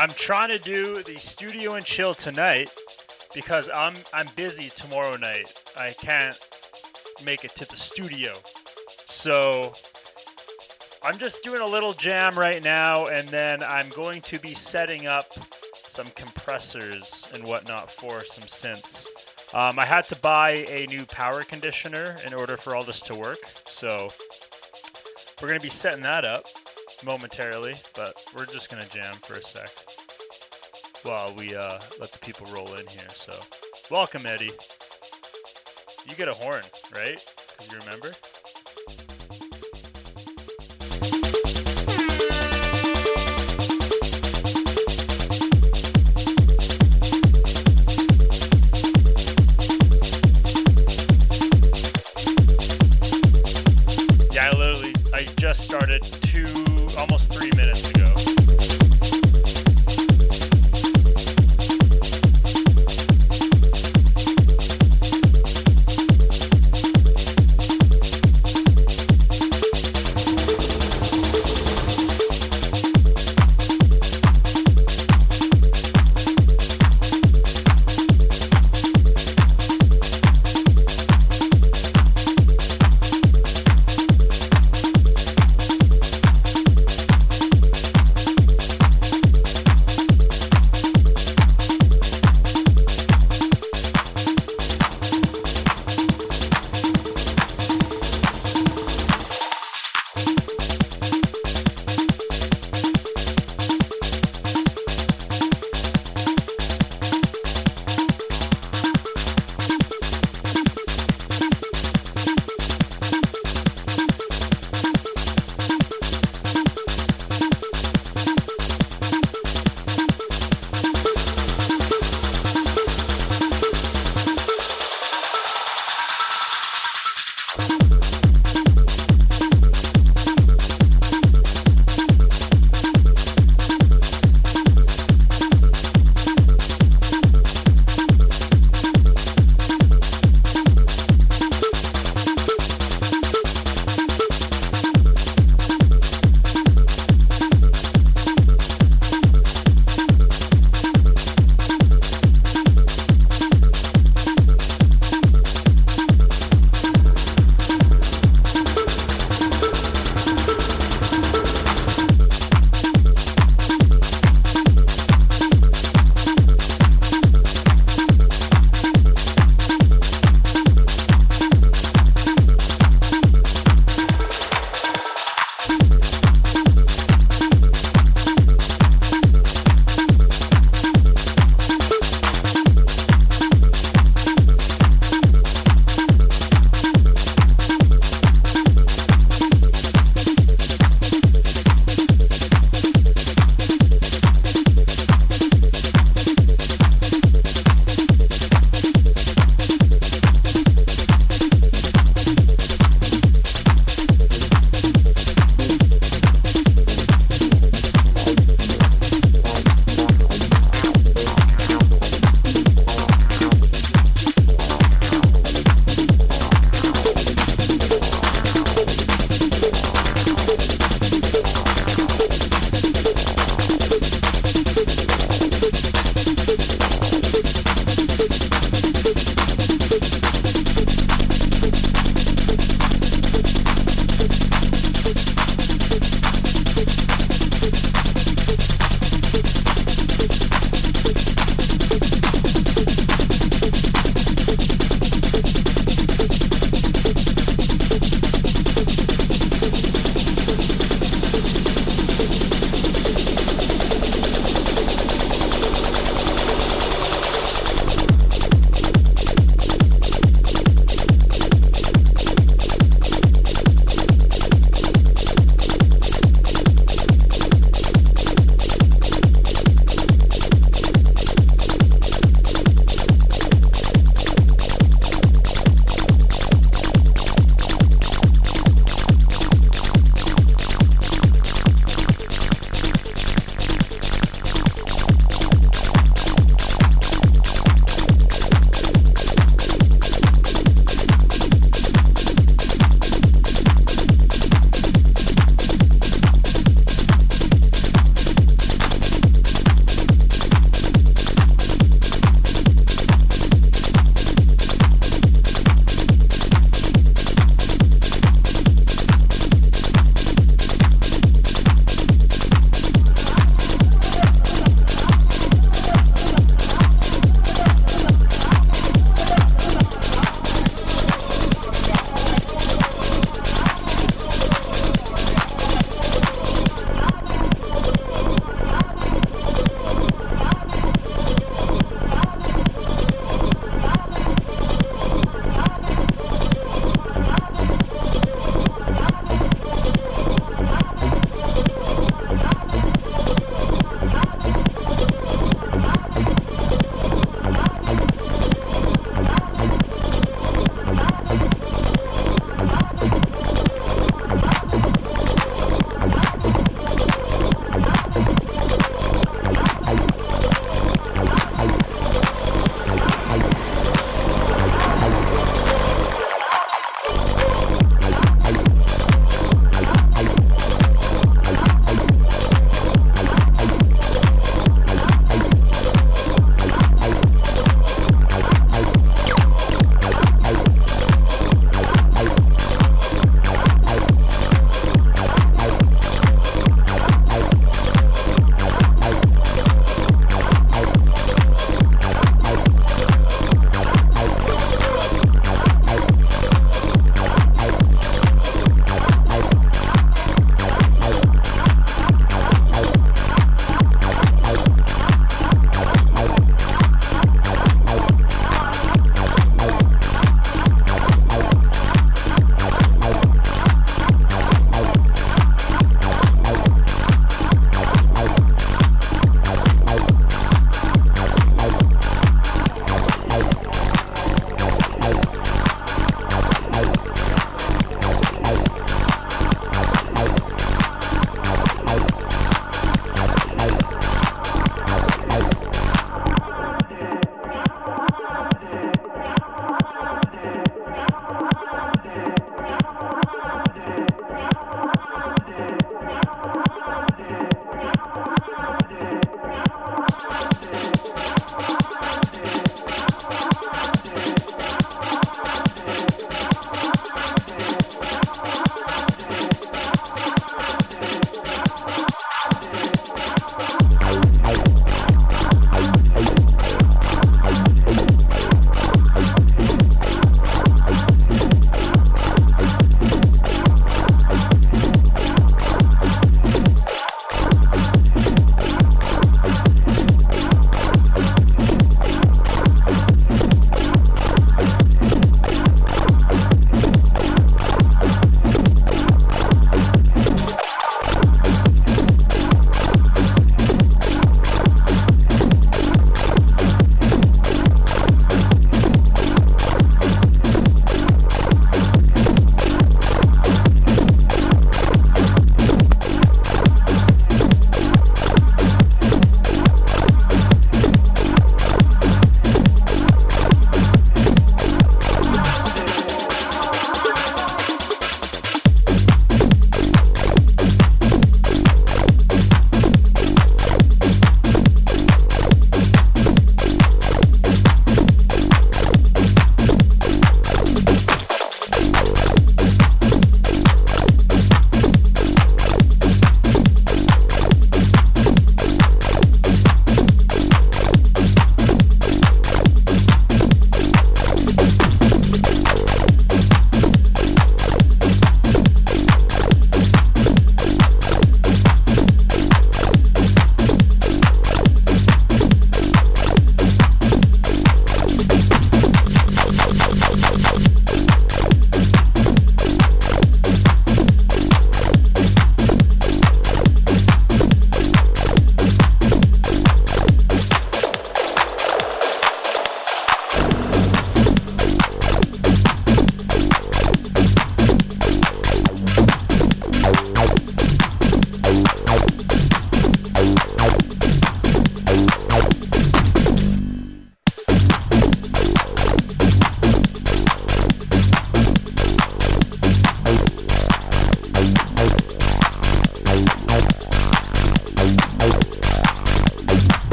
I'm trying to do the studio and chill tonight because I'm busy tomorrow night. I can't make it to the studio. So I'm just doing a little jam right now, and then I'm going to be setting up some compressors and whatnot for some synths. I had to buy a new power conditioner in order for all this to work, so we're going to be setting that up momentarily, but we're just going to jam for a sec while we let the people roll in here. So welcome, Eddie. You get a horn, right? Because you remember? I just started almost 3 minutes ago.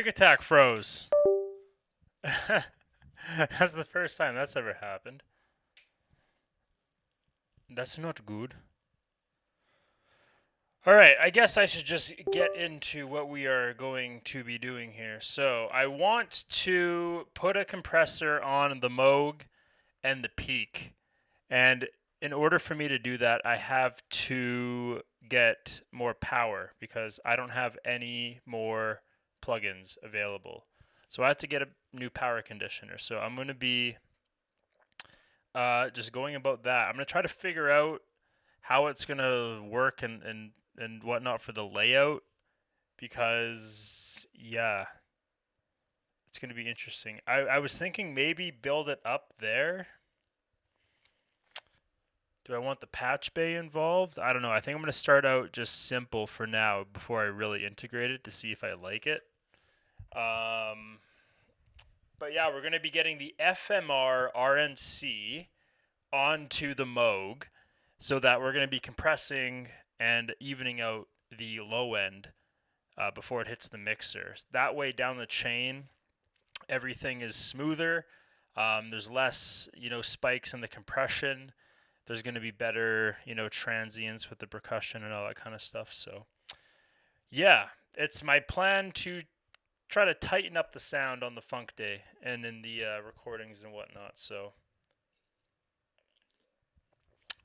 Quick Attack froze. That's the first time that's ever happened. That's not good. Alright, I guess I should just get into what we are going to be doing here. So, I want to put a compressor on the Moog and the Peak. And in order for me to do that, I have to get more power because I don't have any more plugins available. So I have to get a new power conditioner. So I'm going to be just going about that. I'm going to try to figure out how it's going to work and whatnot for the layout because, yeah, it's going to be interesting. I was thinking maybe build it up there. Do I want the patch bay involved? I don't know. I think I'm going to start out just simple for now before I really integrate it to see if I like it. But yeah, we're going to be getting the FMR RNC onto the Moog so that we're going to be compressing and evening out the low end before it hits the mixer. So that way down the chain, everything is smoother. There's less, spikes in the compression. There's going to be better, transients with the percussion and all that kind of stuff. So, yeah, it's my plan to try to tighten up the sound on the Funk Day and in the recordings and whatnot. So,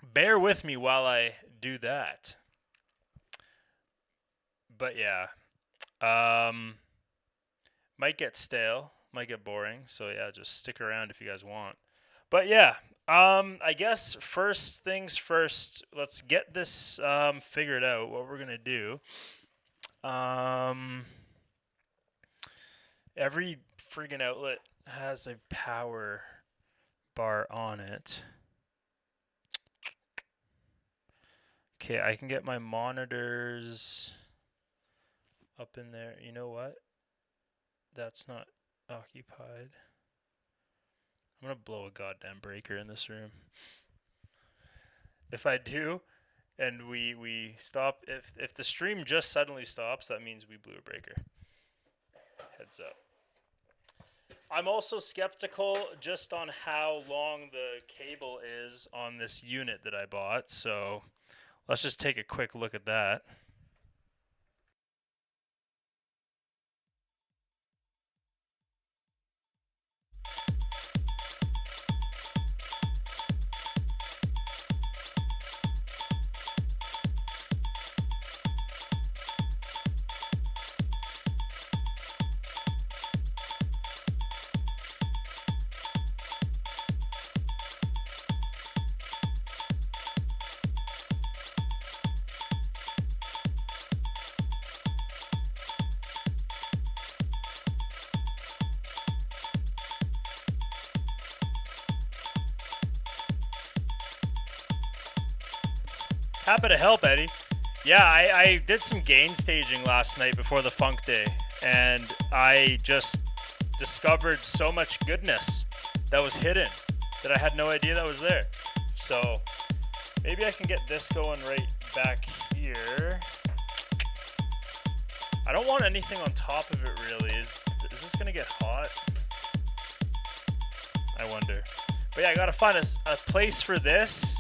bear with me while I do that. But yeah, might get stale, might get boring. So yeah, just stick around if you guys want. But yeah. I guess first things first, let's get this figured out, what we're going to do. Every friggin' outlet has a power bar on it. Okay, I can get my monitors up in there. You know what? That's not occupied. I'm going to blow a goddamn breaker in this room. If I do, and we stop, if the stream just suddenly stops, that means we blew a breaker. Heads up. I'm also skeptical just on how long the cable is on this unit that I bought, so let's just take a quick look at that. Happy to help, Eddie. Yeah, I did some gain staging last night before the Funk Day, and I just discovered so much goodness that was hidden that I had no idea that was there. So maybe I can get this going right back here. I don't want anything on top of it, really. Is this going to get hot? I wonder. But yeah, I got to find a place for this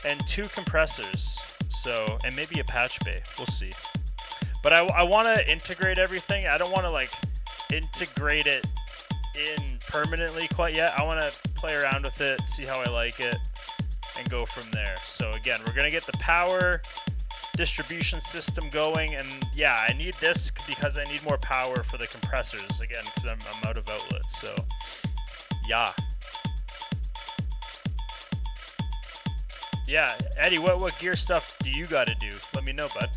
and 2 compressors. So, and maybe a patch bay. We'll see. But I want to integrate everything. I don't want to, like, integrate it in permanently quite yet. I want to play around with it, see how I like it, and go from there. So, again, we're going to get the power distribution system going. And, yeah, I need this because I need more power for the compressors, again, because I'm out of outlets. So, yeah. Yeah, Eddie, what gear stuff do you got to do? Let me know, bud.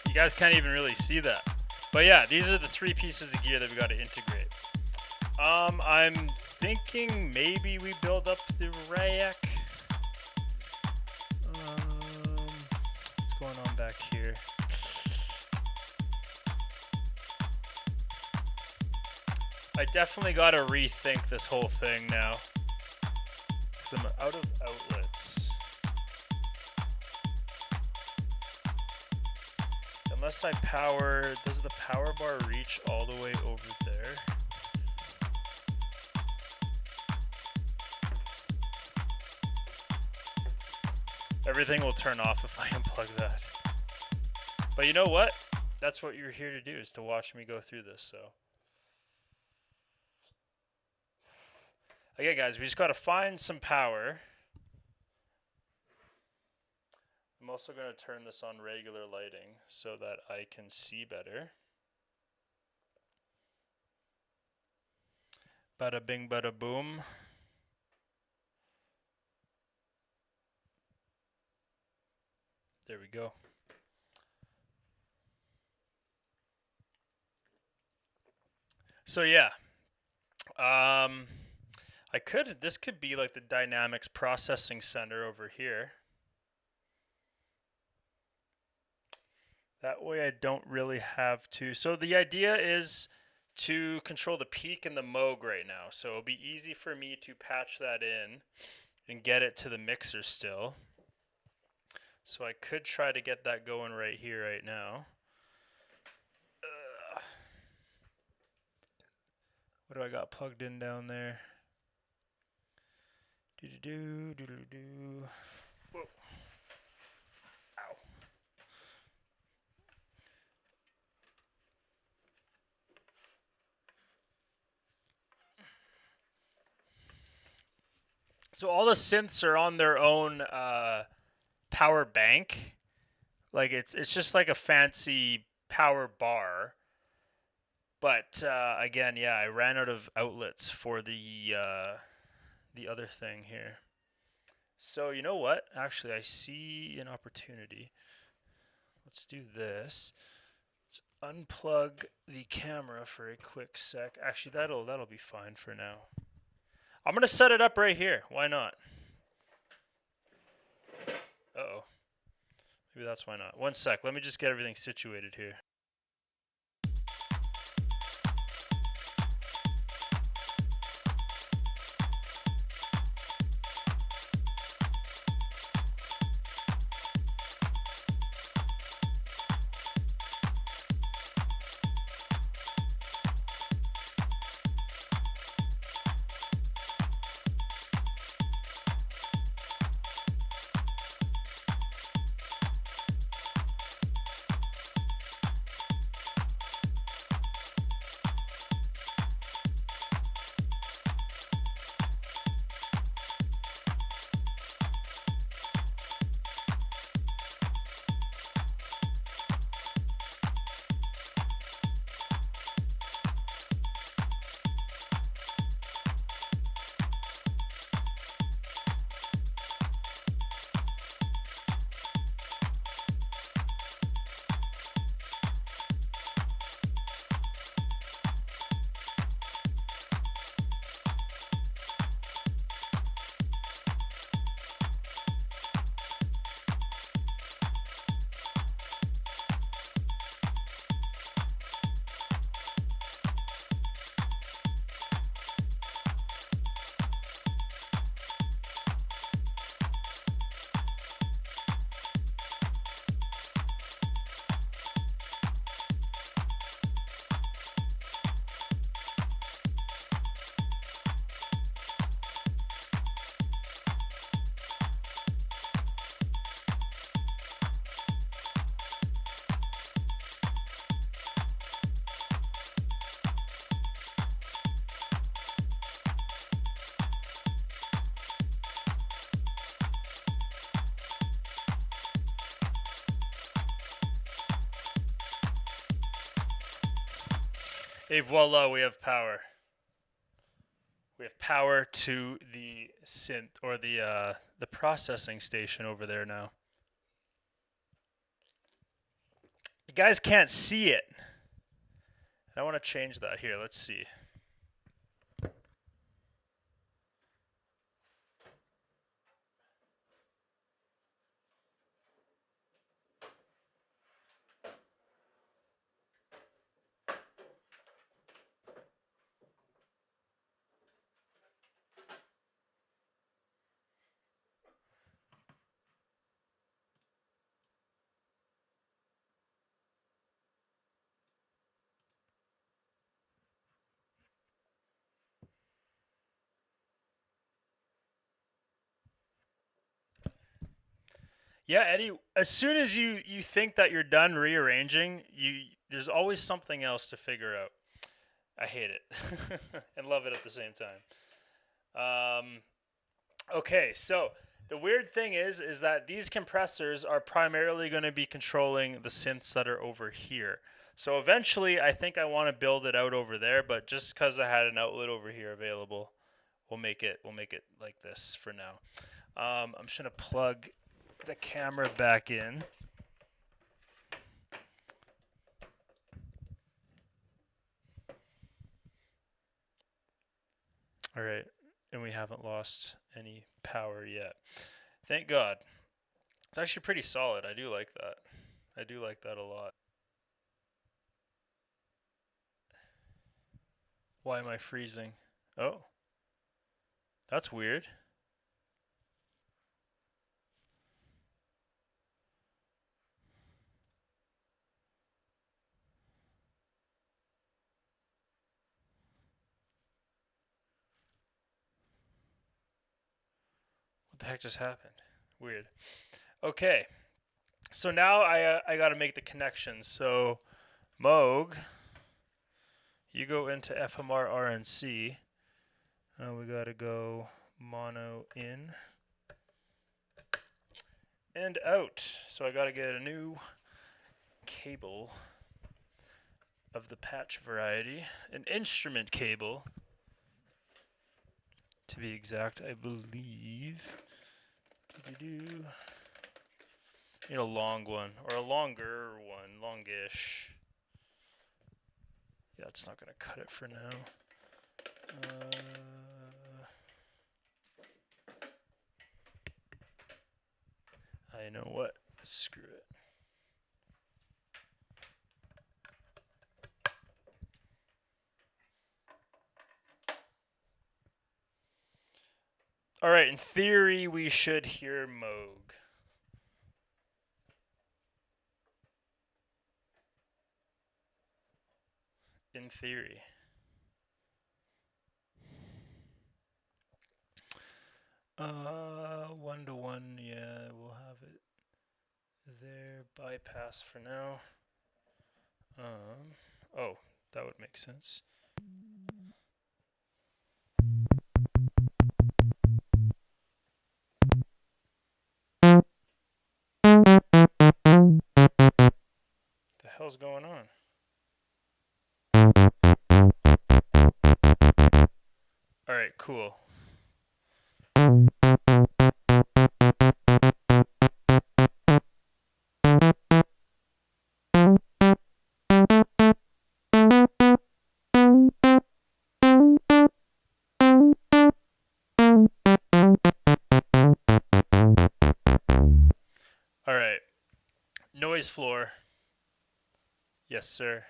You guys can't even really see that. But yeah, these are the 3 pieces of gear that we got to integrate. I'm thinking maybe we build up the rack. What's going on back here? I definitely got to rethink this whole thing now, because I'm out of outlets. Unless I power, does the power bar reach all the way over there? Everything will turn off if I unplug that. But you know what? That's what you're here to do, is to watch me go through this, so. Okay, guys, we just got to find some power. I'm also going to turn this on regular lighting so that I can see better. Bada bing, bada boom. There we go. So yeah, this could be like the dynamics processing center over here. That way I don't really have to. So the idea is to control the peak and the Moog right now. So it'll be easy for me to patch that in and get it to the mixer still. So I could try to get that going right here, right now. What do I got plugged in down there? Do-do-do. Whoa. Ow. So all the synths are on their own power bank. Like it's just like a fancy power bar. But again, yeah, I ran out of outlets for the other thing here. So you know what? Actually, I see an opportunity. Let's do this. Let's unplug the camera for a quick sec. Actually, that'll be fine for now. I'm gonna set it up right here. Why not? Uh-oh. Maybe that's why not. One sec. Let me just get everything situated here. Et voila, we have power. We have power to the synth, or the processing station over there now. You guys can't see it. I want to change that here. Let's see. Yeah, Eddie, as soon as you think that you're done rearranging, there's always something else to figure out. I hate it and love it at the same time. Okay, so the weird thing is that these compressors are primarily going to be controlling the synths that are over here. So eventually, I think I want to build it out over there, but just because I had an outlet over here available, we'll make it like this for now. I'm just gonna plug the camera back in. All right, and we haven't lost any power yet. Thank God. It's actually pretty solid. I do like that. I do like that a lot. Why am I freezing? Oh, that's weird. What the heck just happened? Weird. Okay, so now I got to make the connections. So Moog, you go into FMR RNC. We got to go mono in and out. So I got to get a new cable of the patch variety, an instrument cable to be exact, I believe. Need a long one or a longer one, longish. Yeah, it's not gonna cut it for now. I know what. Screw it. All right, in theory, we should hear Moog. In theory. One to one, yeah, we'll have it there. Bypass for now. Oh, that would make sense. The hell's going on? All right, cool. All right. Noise floor. Yes, sir.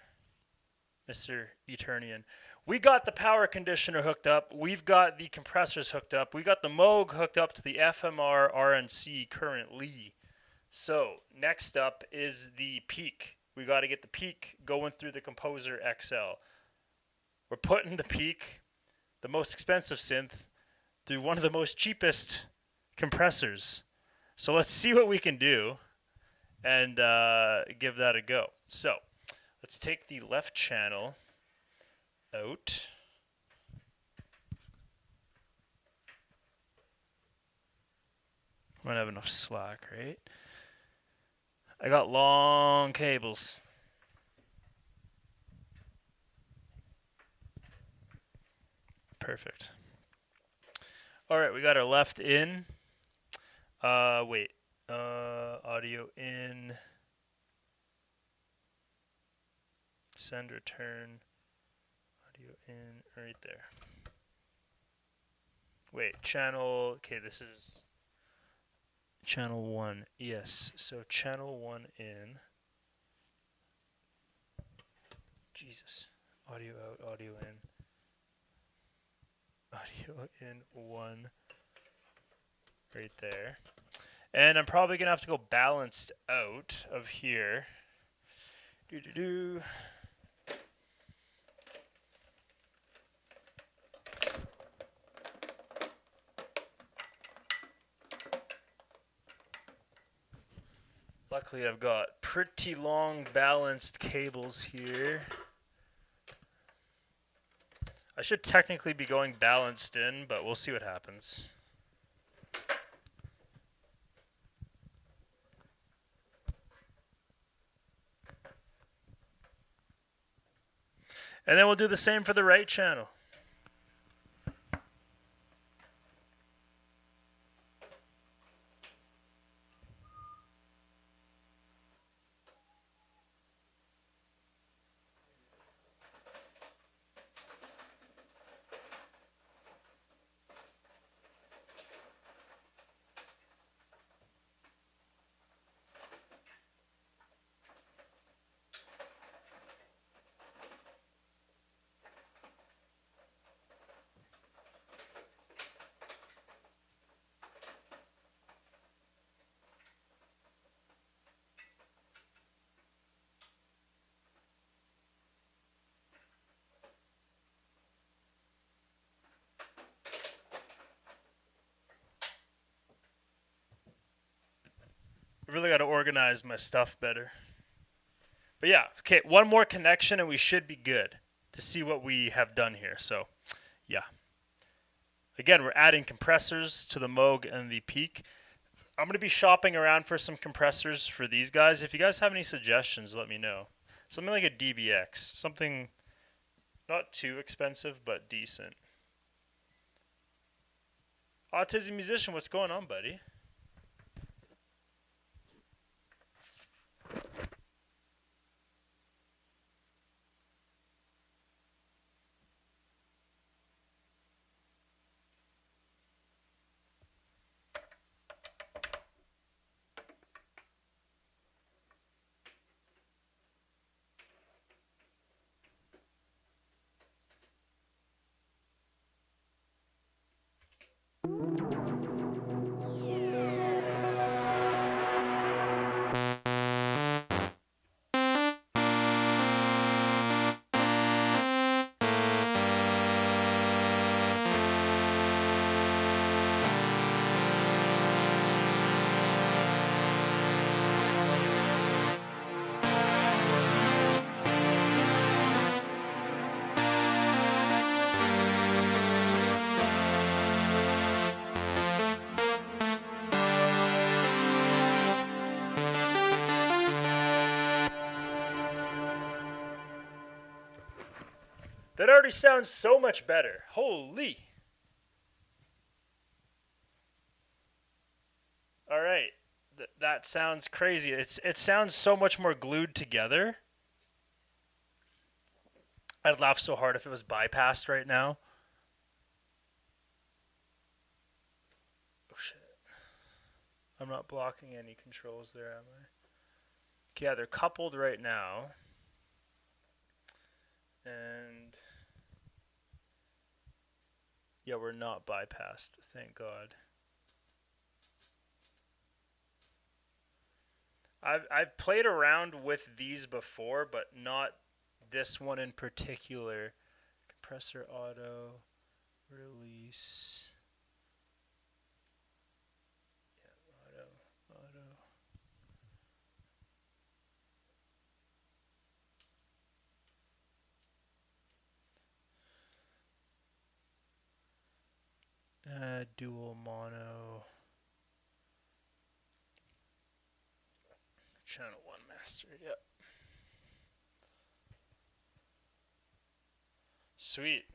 Mr. Eternian. We got the power conditioner hooked up. We've got the compressors hooked up. We got the Moog hooked up to the FMR RNC currently. So next up is the peak. We got to get the peak going through the Composer XL. We're putting the peak, the most expensive synth, through one of the most cheapest compressors. So let's see what we can do and give that a go. So let's take the left channel out. I don't have enough slack, right? I got long cables. Perfect. All right, we got our left in. Audio in. Send, return, audio in, right there. Wait, channel, okay, this is channel 1, yes. So channel 1 in. Jesus. Audio out, audio in. Audio in 1. Right there. And I'm probably going to have to go balanced out of here. Do-do-do. Luckily, I've got pretty long balanced cables here. I should technically be going balanced in, but we'll see what happens. And then we'll do the same for the right channel. I really got to organize my stuff better. But yeah, okay, one more connection and we should be good to see what we have done here. So, yeah. Again, we're adding compressors to the Moog and the Peak. I'm going to be shopping around for some compressors for these guys. If you guys have any suggestions, let me know. Something like a DBX. Something not too expensive, but decent. Autism Musician, what's going on, buddy? That already sounds so much better. Holy. All right. That sounds crazy. It sounds so much more glued together. I'd laugh so hard if it was bypassed right now. Oh, shit. I'm not blocking any controls there, am I? Okay, yeah, they're coupled right now. And yeah, we're not bypassed, thank God. I've played around with these before, but not this one in particular. Compressor auto, release. Yeah, auto. Dual mono. Channel 1 master, yep. Sweet.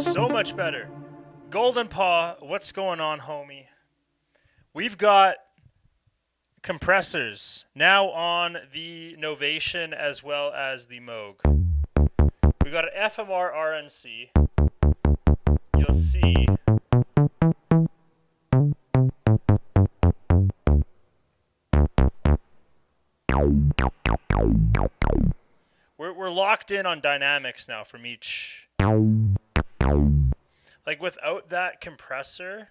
So much better. Golden Paw, what's going on, homie? We've got compressors now on the Novation as well as the Moog. We got an FMR RNC. You'll see. We're locked in on dynamics now from each. Like without that compressor,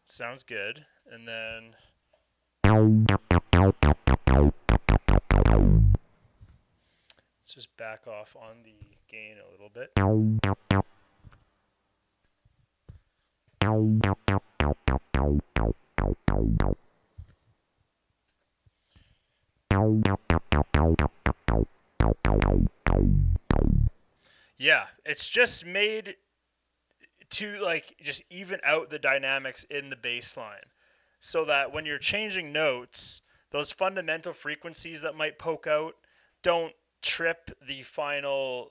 sounds good. And then let's just back off on the gain a little bit. Yeah, it's just made to like just even out the dynamics in the bass line so that when you're changing notes, those fundamental frequencies that might poke out don't trip the final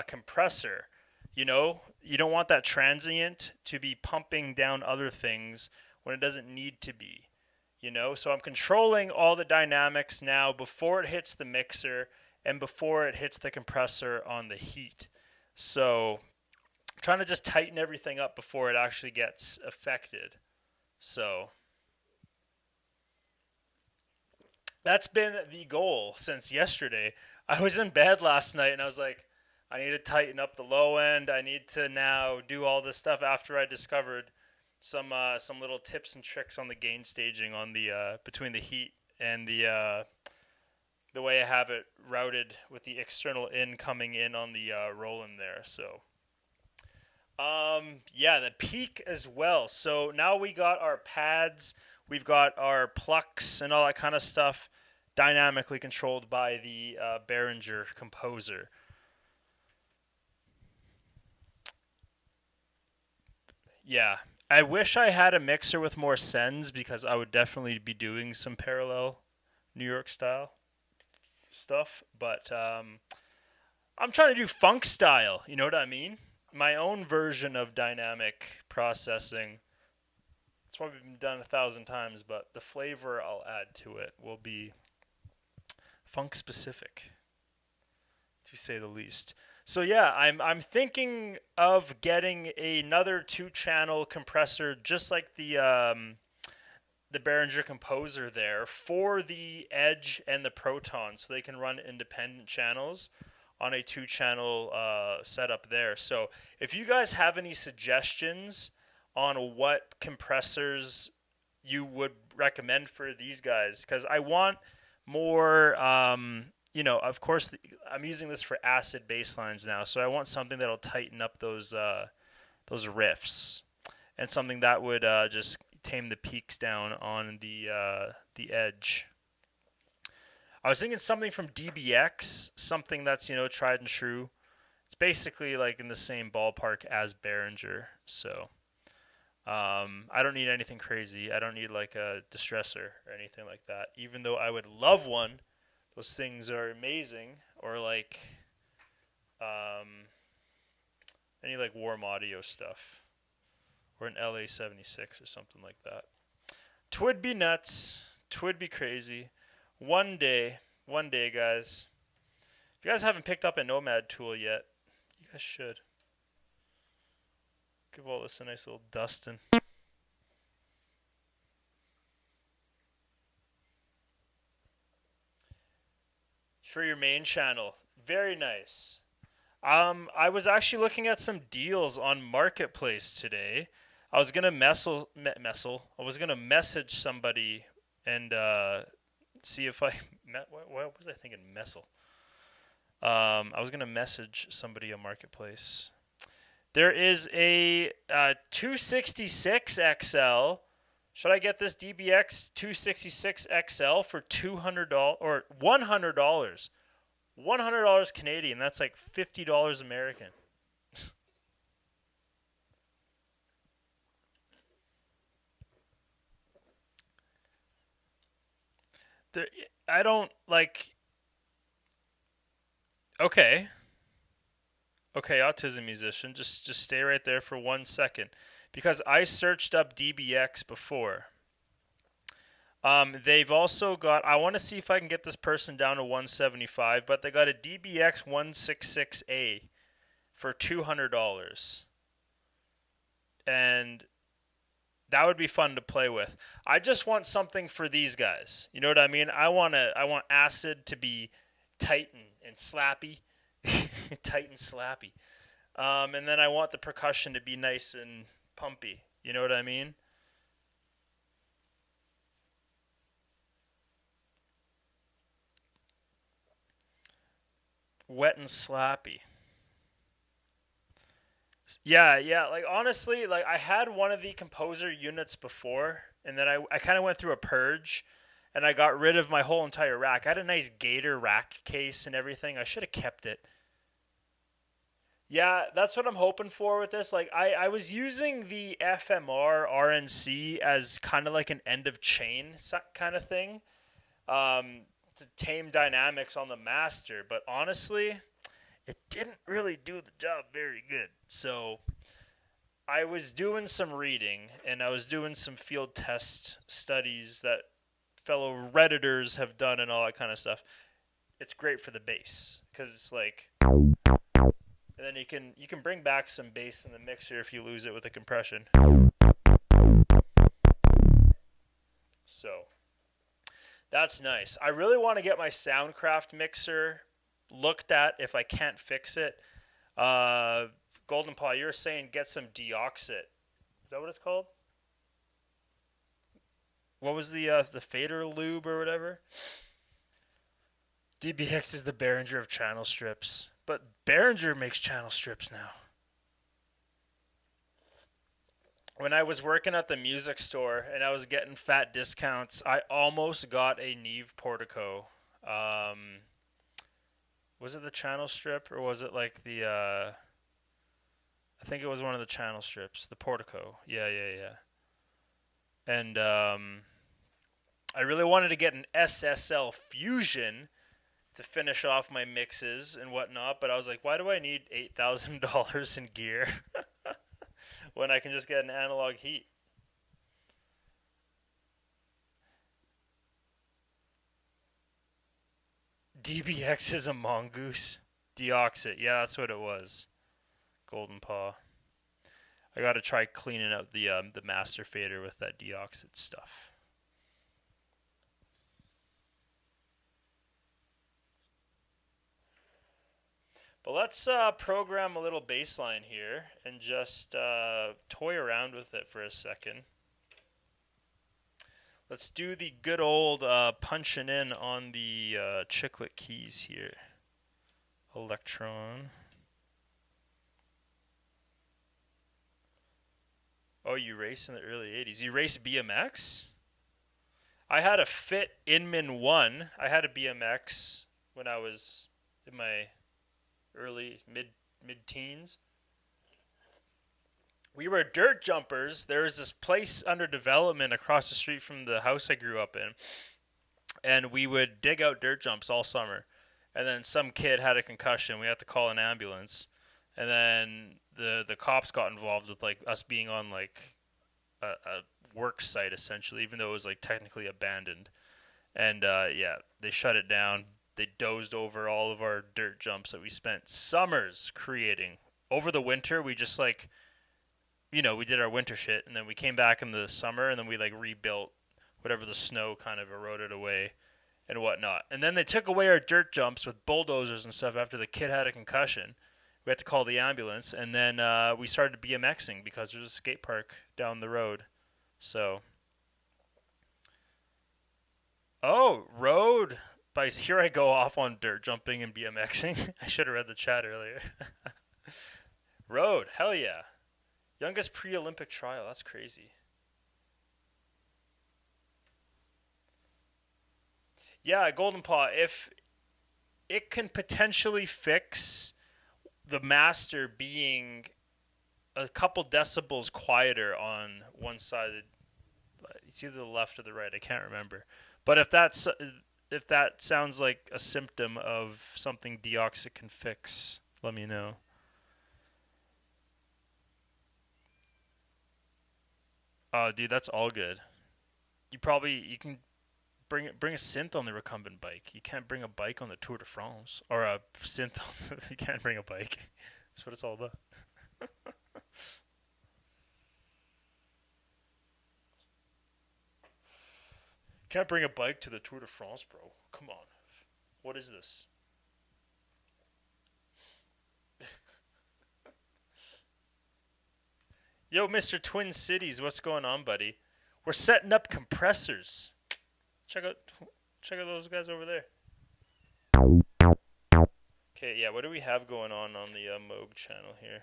compressor. You know, you don't want that transient to be pumping down other things when it doesn't need to be. You know, so I'm controlling all the dynamics now before it hits the mixer and before it hits the compressor on the heat. So I'm trying to just tighten everything up before it actually gets affected. So that's been the goal since yesterday. I was in bed last night and I was like, I need to tighten up the low end. I need to now do all this stuff after I discovered some little tips and tricks on the gain staging on the between the heat and the way I have it routed with the external in coming in on the roll-in there. So yeah, the peak as well. So now we got our pads, we've got our plucks and all that kind of stuff dynamically controlled by the Behringer composer. Yeah, I wish I had a mixer with more sends because I would definitely be doing some parallel New York style stuff. But I'm trying to do funk style, you know what I mean? My own version of dynamic processing. It's probably been done 1,000 times, but the flavor I'll add to it will be funk specific, to say the least. So yeah, I'm thinking of getting another 2-channel compressor, just like the Behringer composer there, for the Edge and the Proton, so they can run independent channels on a 2-channel setup there. So if you guys have any suggestions on what compressors you would recommend for these guys, because I want more. You know, of course, I'm using this for acid bass lines now, so I want something that'll tighten up those riffs, and something that would just tame the peaks down on the Edge. I was thinking something from DBX, something that's, you know, tried and true. It's basically like in the same ballpark as Behringer, so I don't need anything crazy. I don't need like a distressor or anything like that, even though I would love one. Those things are amazing. Or like any like warm audio stuff, or an LA-76 or something like that. Twould be nuts. Twould be crazy. One day, guys. If you guys haven't picked up a Nomad tool yet, you guys should. Give all this a nice little dusting. For your main channel. Very nice. I was actually looking at some deals on Marketplace today. I was gonna I was gonna message somebody and see if I what was I thinking? Messel. I was gonna message somebody on Marketplace. There is a 266 XL. Should I get this DBX 266 XL for $200 or $100? $100 Canadian. That's like $50 American. there, I don't like. Okay, okay, autism musician. Just stay right there for 1 second, because I searched up DBX before. They've also got. I want to see if I can get this person down to 175, but they got a DBX 166A for $200, and that would be fun to play with. I just want something for these guys. You know what I mean? I want acid to be tight and slappy, tight and slappy. And then I want the percussion to be nice and pumpy. You know what I mean? Wet and slappy. Yeah, yeah. Like honestly, like I had one of the composer units before, and then I kind of went through a purge, and I got rid of my whole entire rack. I had a nice Gator rack case and everything. I should have kept it. Yeah, that's what I'm hoping for with this. Like I was using the FMR RNC as kind of like an end of chain kind of thing, to tame dynamics on the master. But honestly, it didn't really do the job very good. So I was doing some reading and I was doing some field test studies that fellow Redditors have done and all that kind of stuff. It's great for the bass because it's like, and then you can bring back some bass in the mixer if you lose it with the compression. So that's nice. I really want to get my Soundcraft mixer looked at if I can't fix it. Uh, Golden Paw, you were saying get some deoxit. Is that what it's called? What was the fader lube or whatever? DBX is the Behringer of channel strips, but Behringer makes channel strips now. When I was working at the music store and I was getting fat discounts, I almost got a Neve Portico. Um, was it the channel strip or was it like the? I think it was one of the channel strips, the Portico. Yeah, yeah, yeah. And I really wanted to get an SSL Fusion to finish off my mixes and whatnot, but I was like, why do I need $8,000 in gear when I can just get an analog heat? DBX is a mongoose. Deoxit, yeah, that's what it was. Golden Paw. I got to try cleaning up the master fader with that deoxit stuff. But let's program a little bass line here and just toy around with it for a second. Let's do the good old punching in on the chiclet keys here. Elektron. Oh, you raced in the early 80s. You raced BMX? I had a Fit Inman 1. I had a BMX when I was in my early mid teens. We were dirt jumpers. There was this place under development across the street from the house I grew up in, and we would dig out dirt jumps all summer. And then some kid had a concussion. We had to call an ambulance, and then the cops got involved with like us being on like a work site essentially, even though it was like technically abandoned. And yeah, they shut it down. They dozed over all of our dirt jumps that we spent summers creating. Over the winter, we just like, we did our winter shit, and then we came back in the summer, and then we like rebuilt whatever the snow kind of eroded away and whatnot. And then they took away our dirt jumps with bulldozers and stuff after the kid had a concussion. We had to call the ambulance, and then we started BMXing because there's a skate park down the road. So, oh, road. By here I go off on dirt jumping and BMXing. I should have read the chat earlier. Road, hell yeah. Youngest pre-Olympic trial, that's crazy. Yeah, Golden Paw, if it can potentially fix the master being a couple decibels quieter on one side It's either the left or the right. I can't remember. But if that sounds like a symptom of something Deoxit can fix, let me know. Oh, dude, that's all good. You can bring a synth on the recumbent bike. You can't bring a bike on the Tour de France or a synth. You can't bring a bike. That's what it's all about. Can't bring a bike to the Tour de France, bro. Come on. What is this? Yo, Mr. Twin Cities, what's going on, buddy? We're setting up compressors. Check out those guys over there. Okay, yeah, what do we have going on the Moog channel here?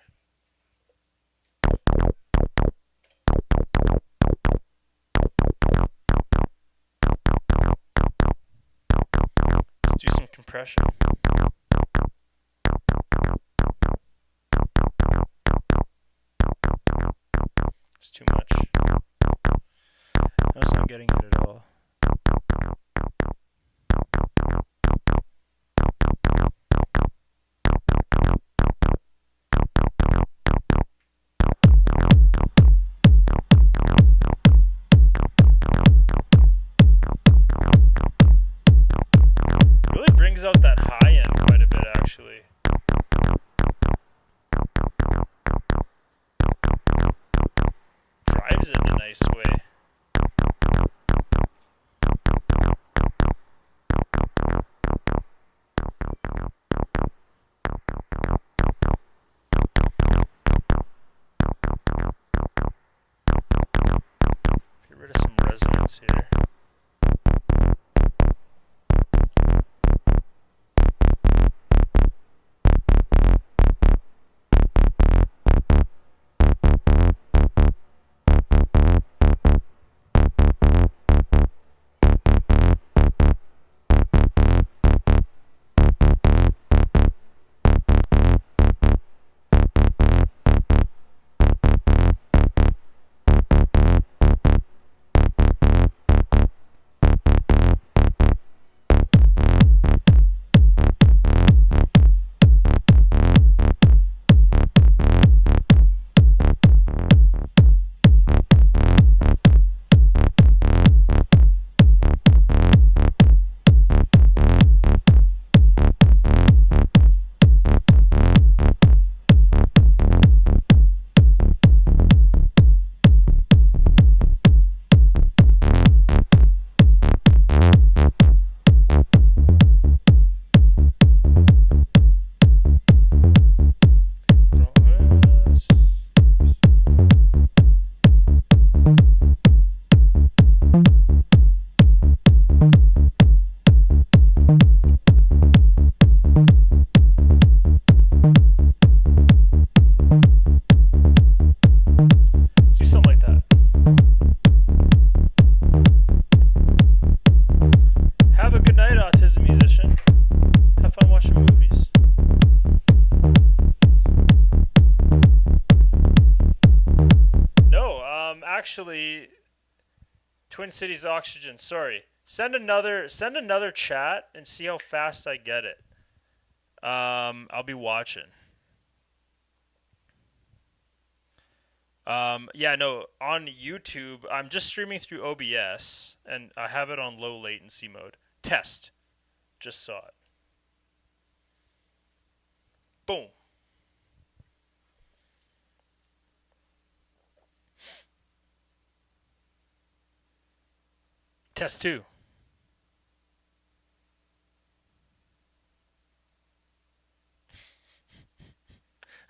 Let's do some compression. It's too much. I was not getting it at all. Really brings out that high end quite a bit, actually. Drives it in a nice way. Let's get rid of some resonance here. Actually, Twin Cities Oxygen, sorry. Send another chat and see how fast I get it. I'll be watching. Yeah, no, on YouTube, I'm just streaming through OBS, and I have it on low latency mode. Test. Just saw it. Boom. Test 2.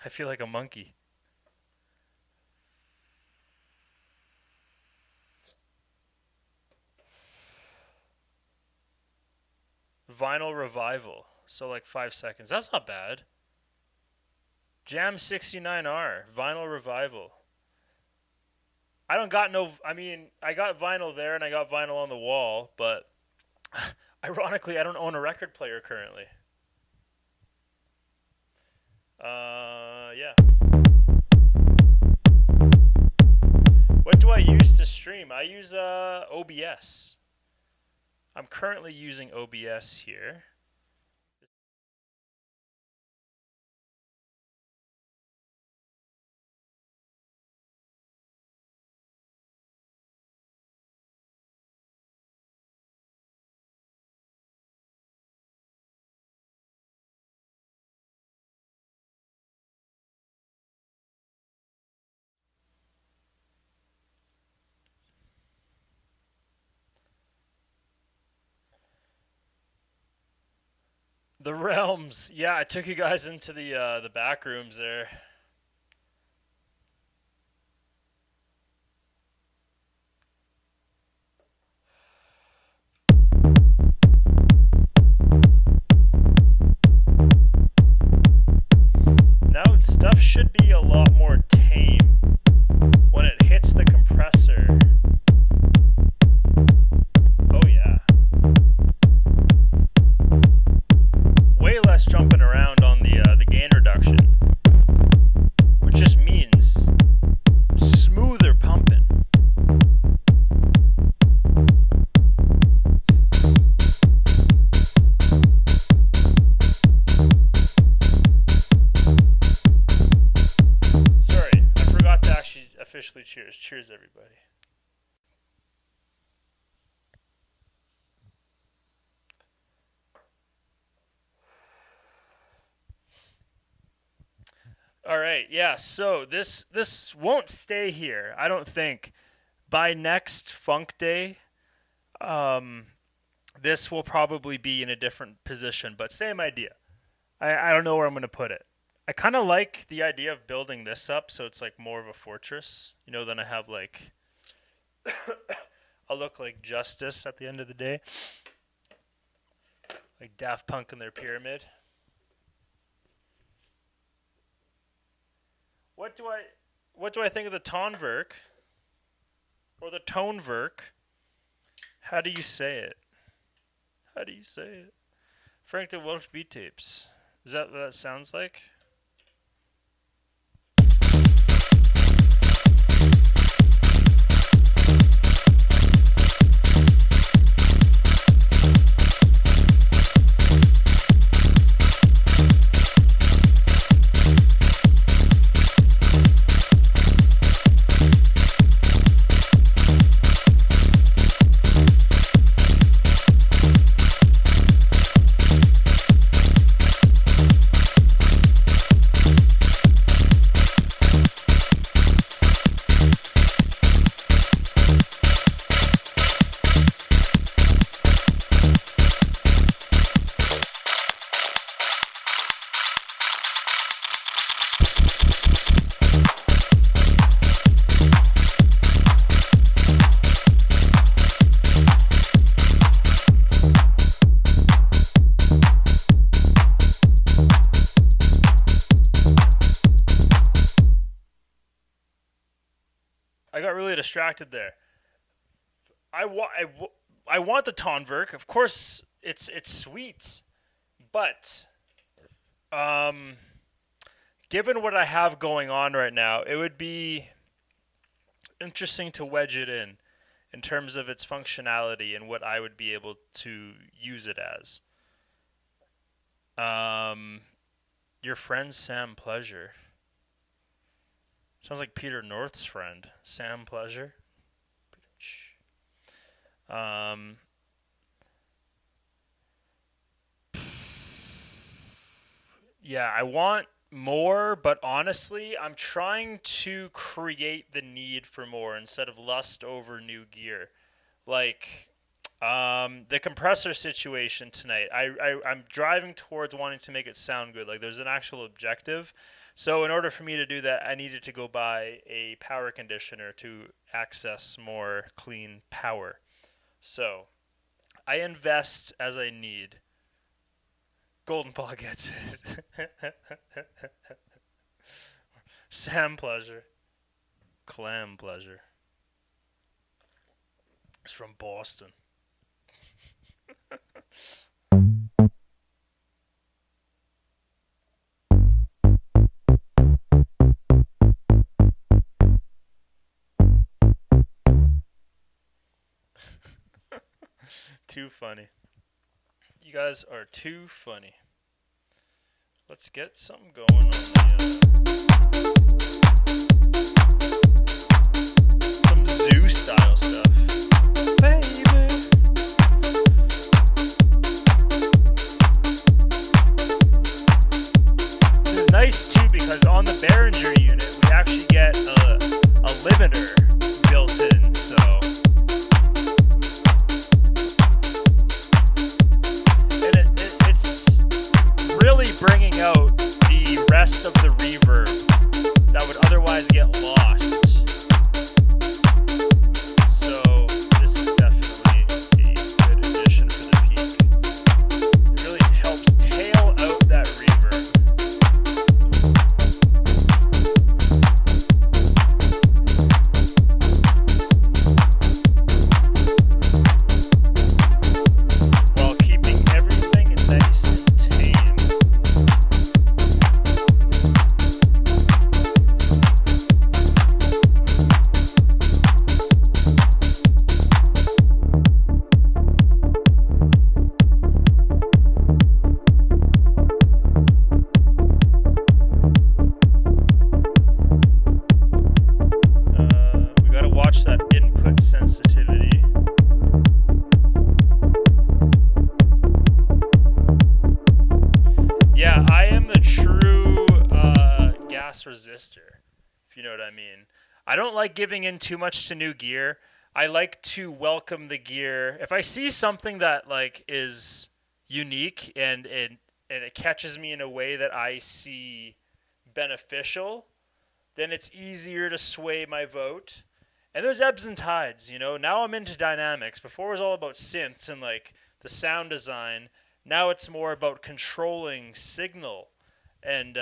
I feel like a monkey. Vinyl revival. So like 5 seconds. That's not bad. Jam 69R. Vinyl revival. I got vinyl there and I got vinyl on the wall, but ironically, I don't own a record player currently. Yeah. What do I use to stream? I use OBS. I'm currently using OBS here. The realms. Yeah, I took you guys into the back rooms there. Now stuff should be a lot more tame when it hits the compressor. Oh yeah. Way less jumping around on the gain reduction, which just means smoother pumping. Sorry, I forgot to actually officially cheers. Cheers, everybody. All right, yeah. So this won't stay here, I don't think. By next Funk Day, this will probably be in a different position, but same idea. I don't know where I'm gonna put it. I kind of like the idea of building this up so it's like more of a fortress. You know, then I have like I'll look like Justice at the end of the day, like Daft Punk in their pyramid. What do I think of the Tonverk? Or the Toneverk? How do you say it? How do you say it? Frank the Welsh Beat Tapes. Is that what that sounds like? I got really distracted there. I want the Tonverk. Of course, it's sweet, but given what I have going on right now, it would be interesting to wedge it in terms of its functionality and what I would be able to use it as. Your friend Sam Pleasure. Sounds like Peter North's friend, Sam Pleasure. Yeah, I want more, but honestly, I'm trying to create the need for more instead of lust over new gear. Like, the compressor situation tonight. I'm driving towards wanting to make it sound good. Like, there's an actual objective. So in order for me to do that, I needed to go buy a power conditioner to access more clean power. So I invest as I need. Golden Paw gets it. Sam Pleasure. Clam Pleasure. It's from Boston. Too funny. You guys are too funny. Let's get something going on some zoo style stuff. Baby. This is nice too because on the Behringer unit we actually get a limiter built in, so it's really bringing out the rest of the reverb that would otherwise get lost. So this is definitely a good addition for the peak. It really helps tail out that reverb. While keeping everything nice and tame. We gotta watch that input sensitivity. Yeah, I am the true gas resistor, if you know what I mean. I don't like giving in too much to new gear. I like to welcome the gear. If I see something that like is unique and it catches me in a way that I see beneficial, then it's easier to sway my vote. And there's ebbs and tides, you know. Now I'm into dynamics. Before it was all about synths and like the sound design. Now it's more about controlling signal and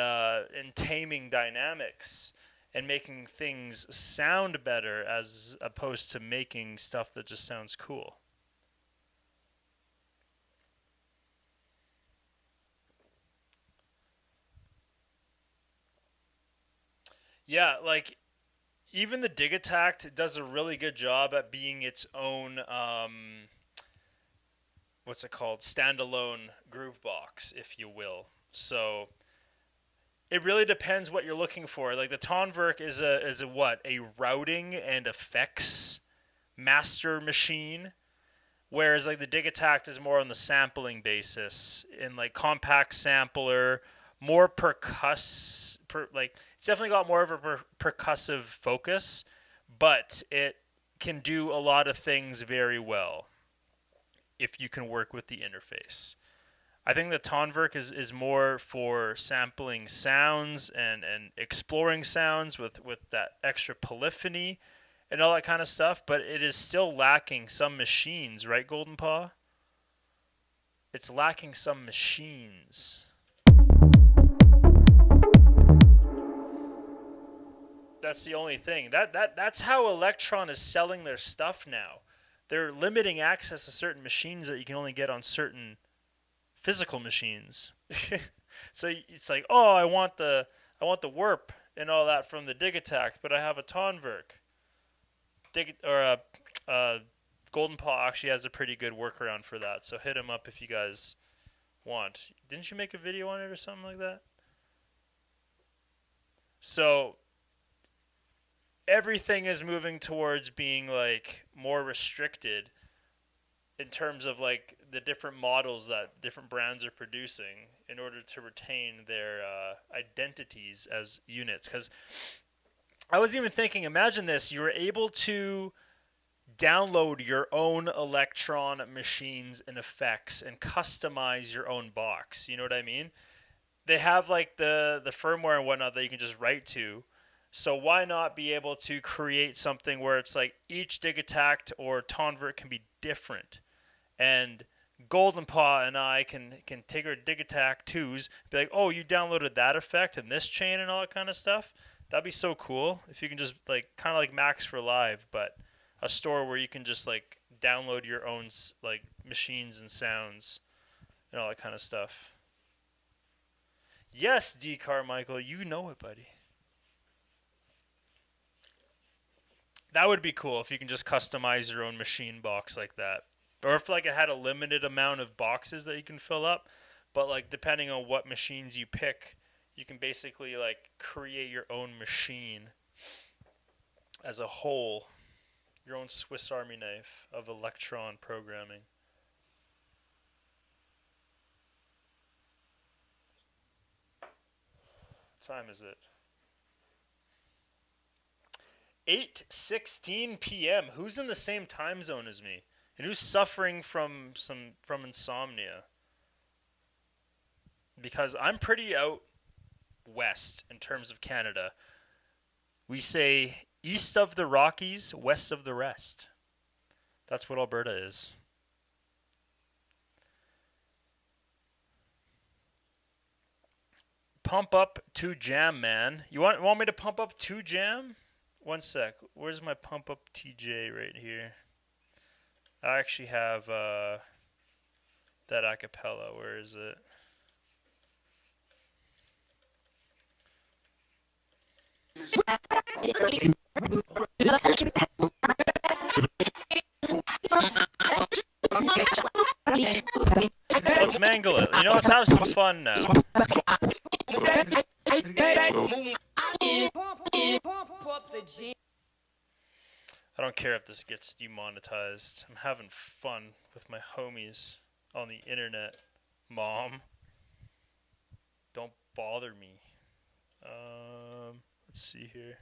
taming dynamics and making things sound better as opposed to making stuff that just sounds cool. Yeah, like even the Digitact does a really good job at being its own what's it called, standalone groove box, if you will. So it really depends what you're looking for. Like the Tonverk is a what? A routing and effects master machine. Whereas like the Digitact is more on the sampling basis in like compact sampler, more like it's definitely got more of a percussive focus, but it can do a lot of things very well if you can work with the interface. I think the Tonverk is more for sampling sounds and exploring sounds with that extra polyphony and all that kind of stuff, but it is still lacking some machines, right, Golden Paw? It's lacking some machines. That's the only thing. That's how Elektron is selling their stuff now. They're limiting access to certain machines that you can only get on certain physical machines. So it's like, oh, I want the warp and all that from the Digitact, but I have a Tonverk. Golden Paw actually has a pretty good workaround for that. So hit him up if you guys want. Didn't you make a video on it or something like that? So everything is moving towards being like more restricted in terms of like the different models that different brands are producing in order to retain their identities as units. Because I was even thinking, imagine this, you were able to download your own Elektron machines and effects and customize your own box. You know what I mean? They have like the firmware and whatnot that you can just write to. So why not be able to create something where it's like each Digitact or Tonverk can be different, and Golden Paw and I can take our Digitact 2s, be like, oh, you downloaded that effect and this chain and all that kind of stuff. That'd be so cool if you can just like kind of like Max for Live, but a store where you can just like download your own like machines and sounds and all that kind of stuff. Yes, D. Carmichael, you know it, buddy. That would be cool if you can just customize your own machine box like that. or if like it had a limited amount of boxes that you can fill up. But like depending on what machines you pick, you can basically like create your own machine as a whole, your own Swiss Army knife of Elektron programming. What time is it? 8:16 p.m. Who's in the same time zone as me? And who's suffering from insomnia? Because I'm pretty out west in terms of Canada. We say east of the Rockies, west of the rest. That's what Alberta is. Pump up to jam, man. You want me to pump up to jam? One sec. Where's my pump up TJ right here? I actually have that acapella. Where is it? Let's mangle it. You know, let's have some fun now. I don't care if this gets demonetized. I'm having fun with my homies on the internet. Mom, don't bother me. Let's see here.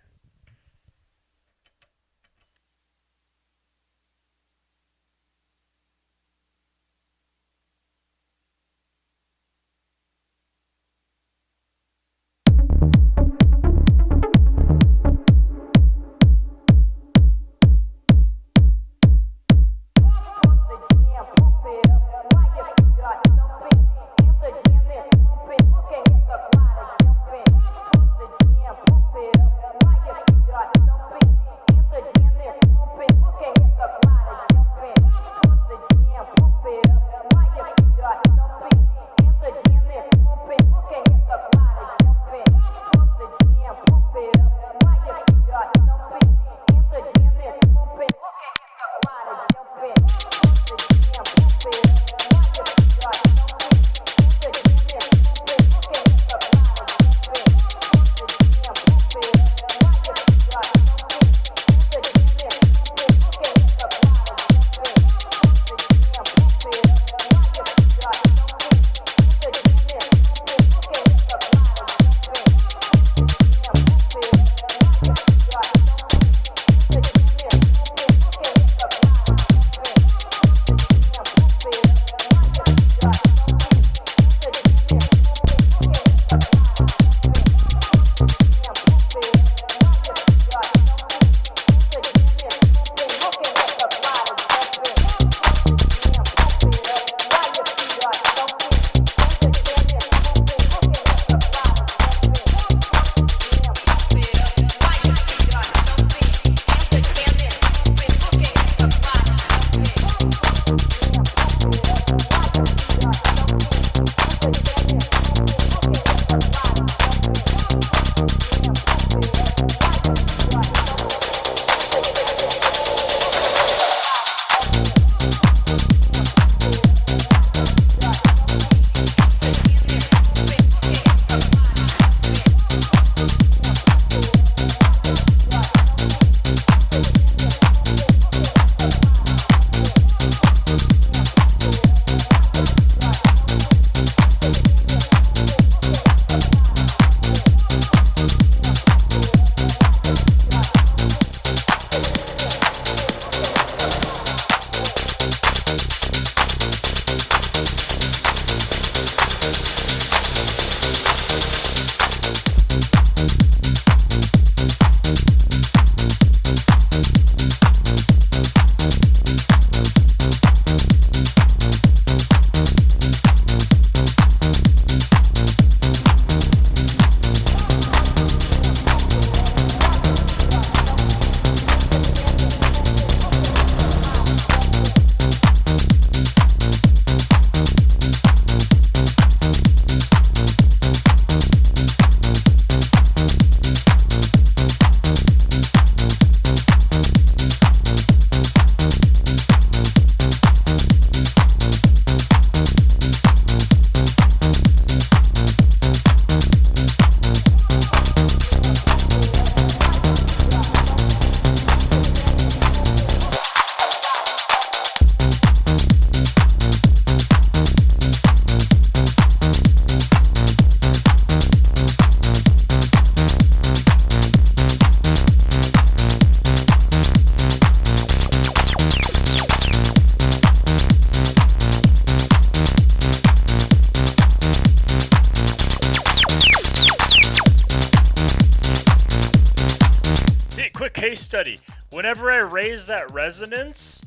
case study. Whenever I raise that resonance,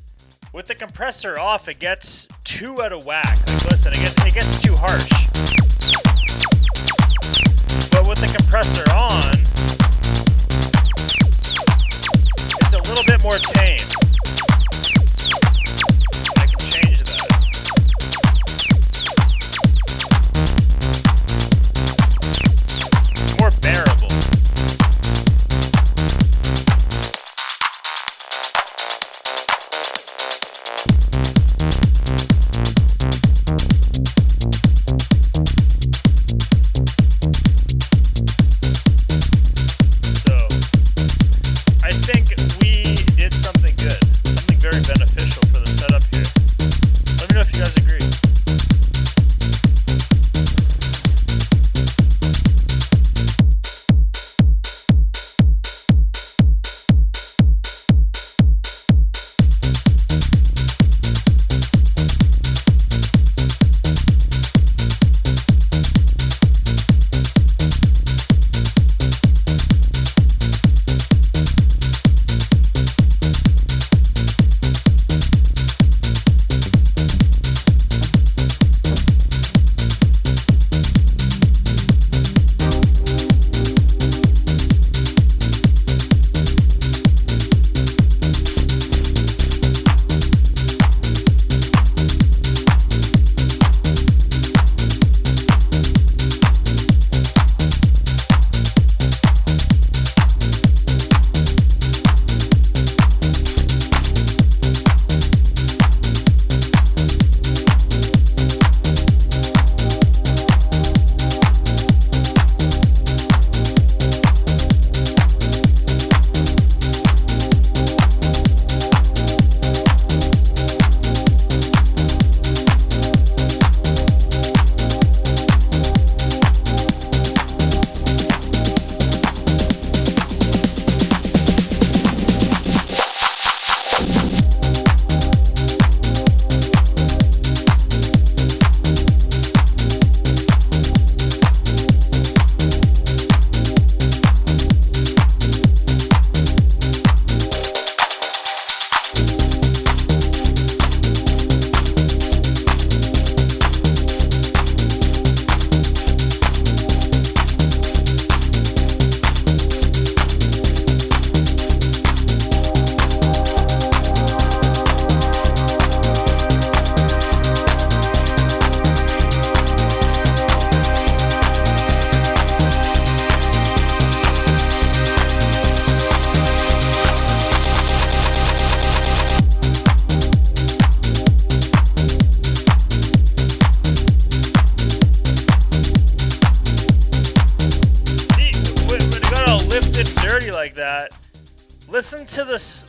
with the compressor off, it gets too out of whack. Like, listen, it gets too harsh. But with the compressor on, it's a little bit more tame. I can change that. It's more bearable.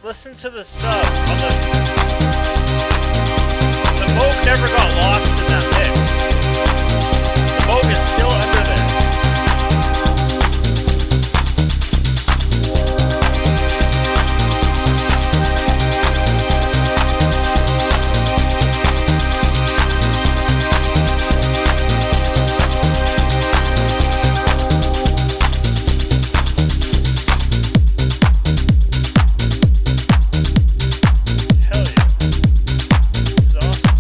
Listen to the sub. The Moog never got lost in that mix. The Moog is still under there. Hell yeah. This is awesome.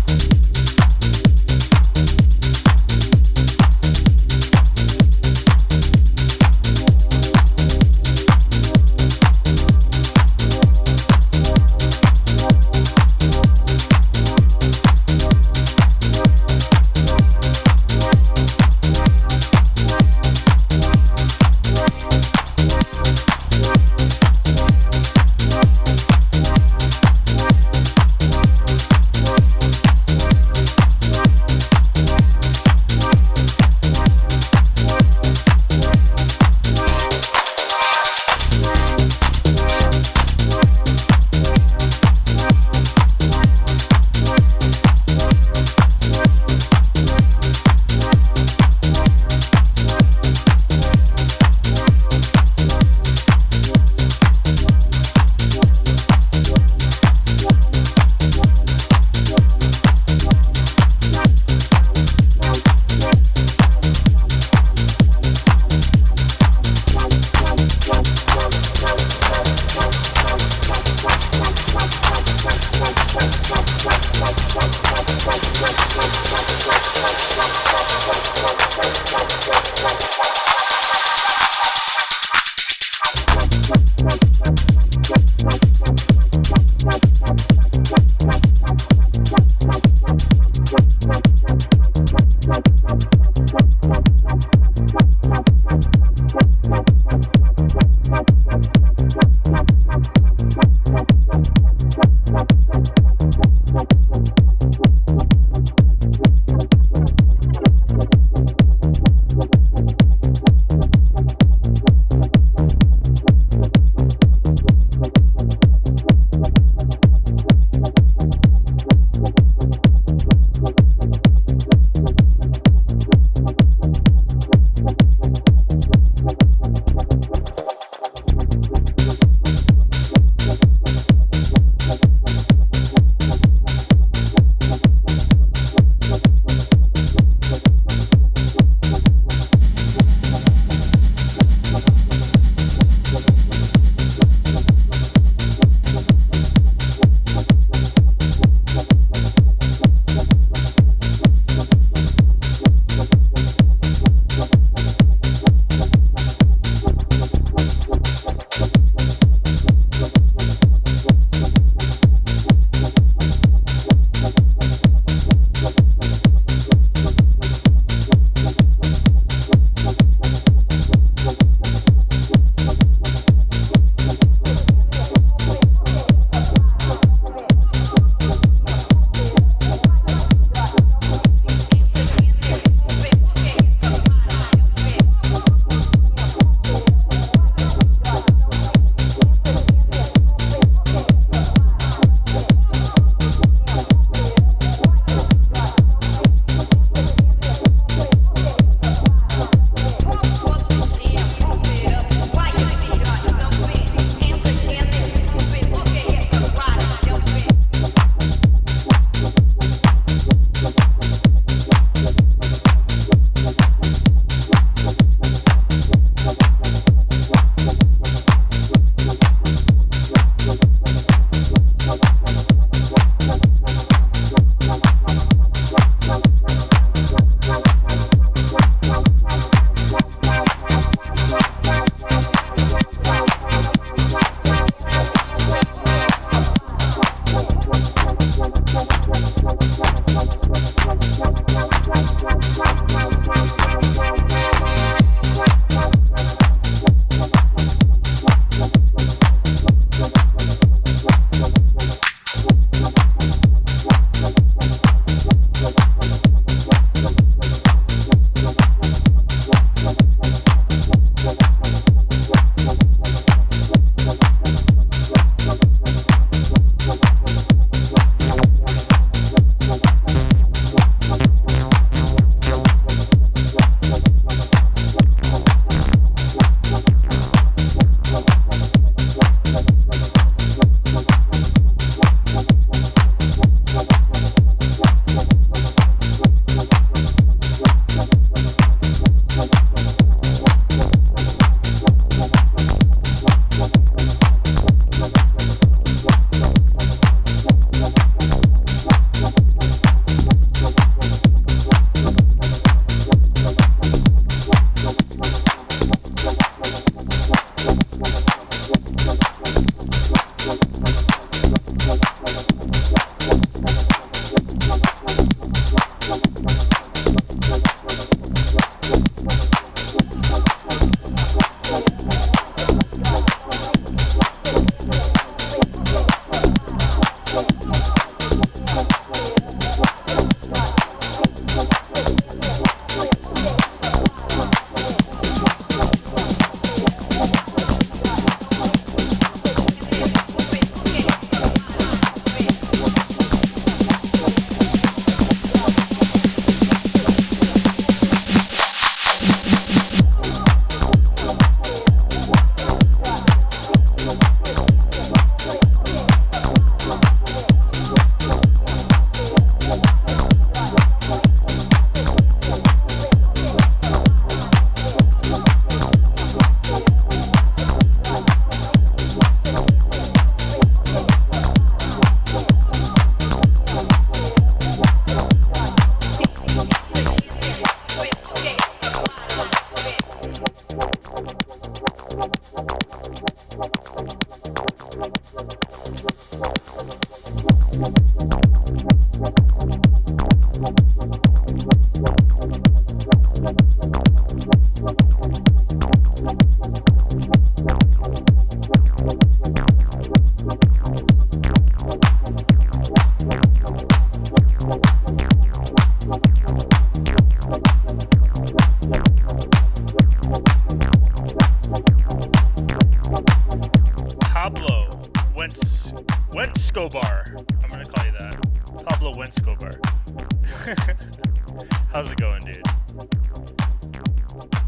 How's it going, dude?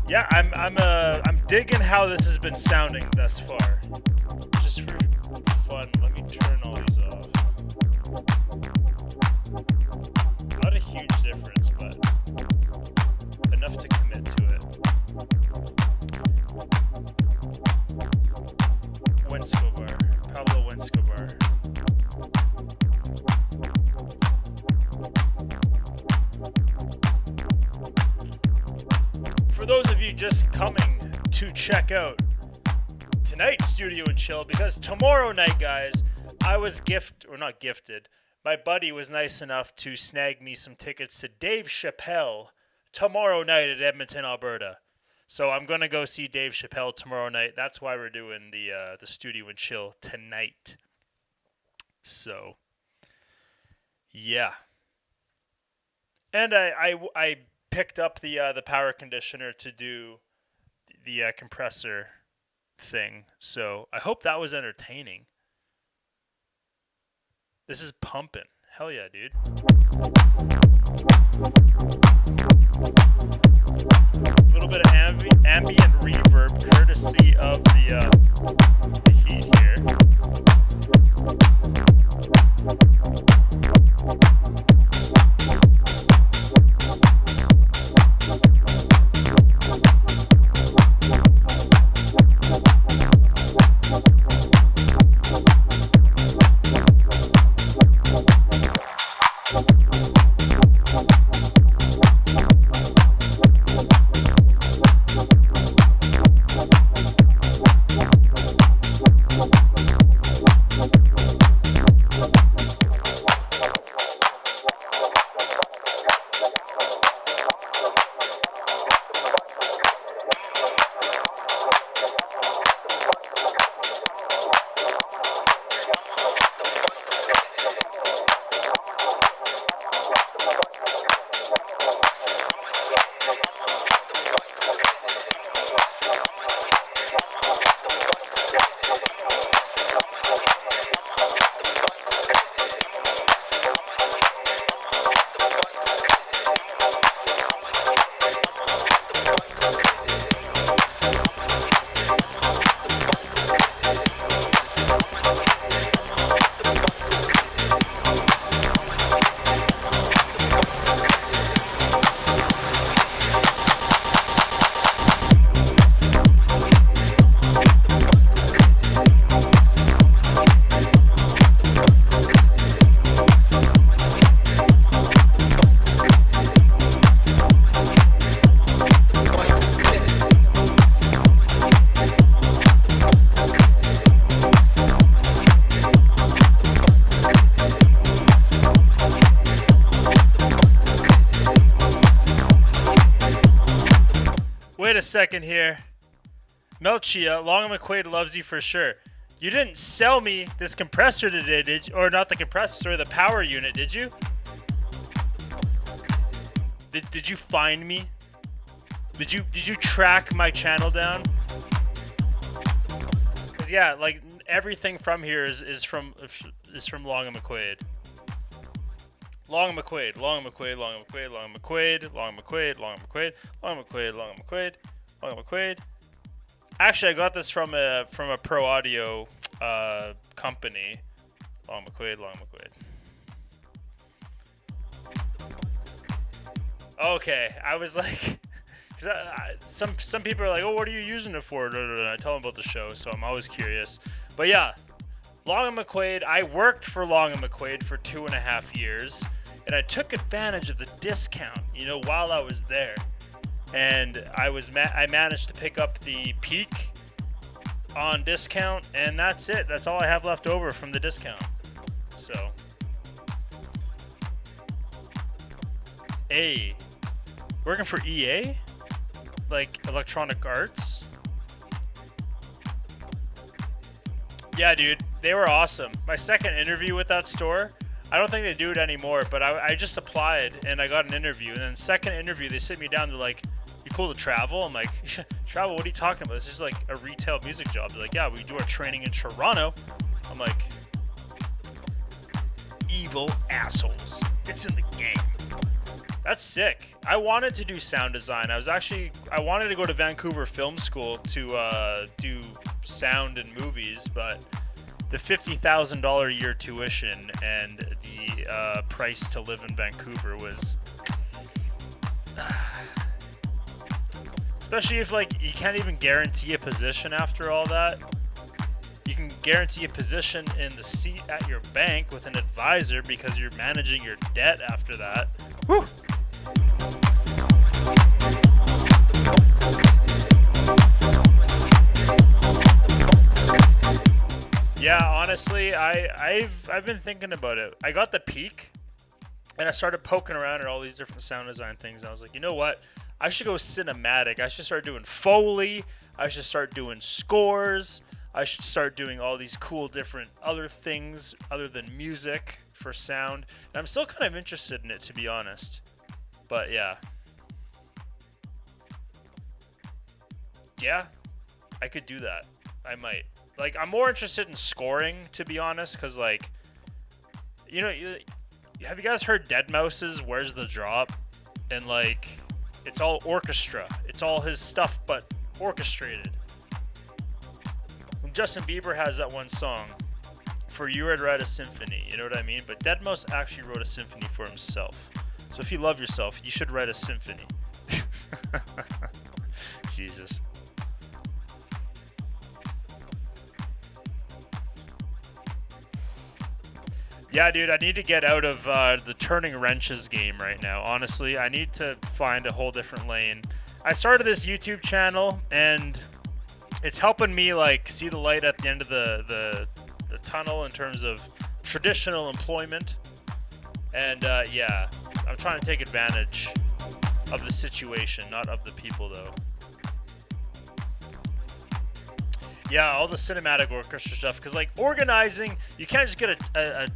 Yeah, I'm digging how this has been sounding thus far. Just for fun, let me turn all these off. Not a huge difference, but enough to commit to it. Windscobar, Pablo Windscobar. For those of you just coming to check out tonight's Studio and Chill, because tomorrow night, guys, I was not gifted. My buddy was nice enough to snag me some tickets to Dave Chappelle tomorrow night at Edmonton, Alberta. So I'm gonna go see Dave Chappelle tomorrow night. That's why we're doing the Studio and Chill tonight. So, yeah. And I picked up the power conditioner to do the compressor thing. So I hope that was entertaining. This is pumping. Hell yeah, dude. A little bit of ambient reverb courtesy of the heat here. Wait a second here. Melchia, Long and McQuaid loves you for sure. You didn't sell me this compressor today, did you? Or not the compressor, sorry, the power unit, did you? Did you find me? Did you track my channel down? Cause yeah, like everything from here is from Long and McQuaid. Long and McQuaid, Long and McQuaid, Long and McQuaid, Long and McQuaid, Long and McQuaid, Long and McQuaid, Long and McQuaid, Long and McQuaid, Long and McQuaid. Actually, I got this from a pro audio company. Long and McQuaid, Long and McQuaid. Okay, I was like, cause some people are like, oh, what are you using it for? I tell them about the show, so I'm always curious. But yeah, Long and McQuaid. I worked for Long and McQuaid for 2.5 years, and I took advantage of the discount, you know, while I was there. And I managed to pick up the Peak on discount, and that's it. That's all I have left over from the discount. So, hey, working for EA, like Electronic Arts. Yeah, dude, they were awesome. My second interview with that store, I don't think they do it anymore, but I just applied and I got an interview. And then second interview, they sit me down. They're like, "You cool to travel?" I'm like, "Travel? What are you talking about? This is like a retail music job." They're like, "Yeah, we do our training in Toronto." I'm like, evil assholes. It's in the game. That's sick. I wanted to do sound design. I wanted to go to Vancouver Film School to do sound and movies, but the $50,000 a year tuition and the price to live in Vancouver was, especially if like you can't even guarantee a position after all that. You can guarantee a position in the seat at your bank with an advisor because you're managing your debt after that. Whew. Yeah, honestly, I've been thinking about it. I got the peak, and I started poking around at all these different sound design things. And I was like, you know what? I should go cinematic. I should start doing Foley. I should start doing scores. I should start doing all these cool different other things other than music for sound. And I'm still kind of interested in it, to be honest. But yeah. Yeah, I could do that. I might. Like, I'm more interested in scoring, to be honest, because, like, you know, have you guys heard Deadmau5's Where's the Drop? And, like, it's all orchestra. It's all his stuff, but orchestrated. Justin Bieber has that one song, For You I'd Write a Symphony, you know what I mean? But Deadmau5 actually wrote a symphony for himself. So if you love yourself, you should write a symphony. Jesus. Yeah, dude, I need to get out of the turning wrenches game right now. Honestly, I need to find a whole different lane. I started this YouTube channel, and it's helping me like see the light at the end of the tunnel in terms of traditional employment. And yeah, I'm trying to take advantage of the situation, not of the people, though. Yeah, all the cinematic orchestra stuff, because like organizing, you can't just get a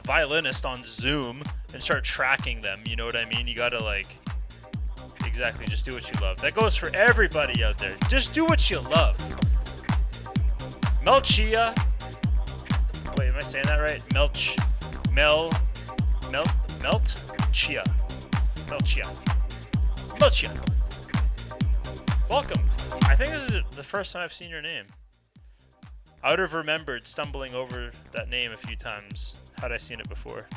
violinist on Zoom and start tracking them, you know what I mean? You gotta like, exactly, just do what you love. That goes for everybody out there. Just do what you love. Melchia, wait, am I saying that right? Melchia. Welcome. I think this is the first time I've seen your name. I would have remembered stumbling over that name a few times had I seen it before.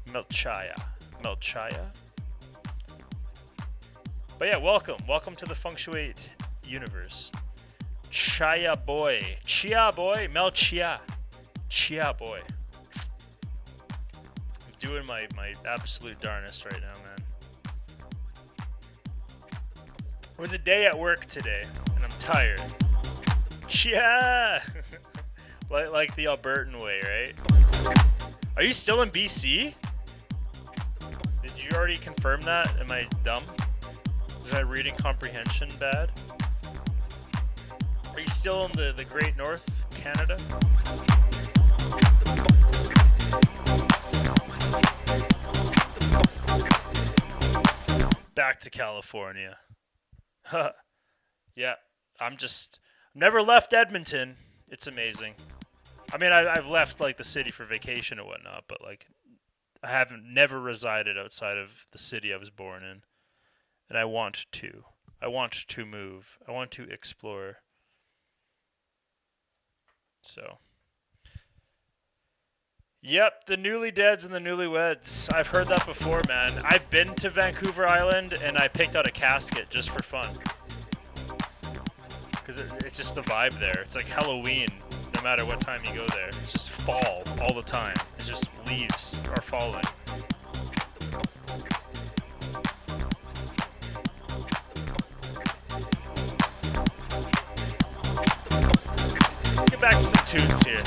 Melchia. But yeah, welcome to the Funktuate universe. Chia boy, Melchia, Chia boy. I'm doing my absolute darnest right now, man. It was a day at work today, and I'm tired. Yeah! like the Albertan way, right? Are you still in BC? Did you already confirm that? Am I dumb? Is my reading comprehension bad? Are you still in the Great North, Canada? Back to California. Yeah, I'm never left Edmonton. It's amazing. I mean, I've left like the city for vacation and whatnot, but like I haven't never resided outside of the city I was born in, and I want to move. I want to explore. So, yep, the newly deads and the newlyweds. I've heard that before, man. I've been to Vancouver Island, and I picked out a casket just for fun. Because it's just the vibe there. It's like Halloween, no matter what time you go there. It's just fall all the time. It's just leaves are falling. Let's get back to some tunes here.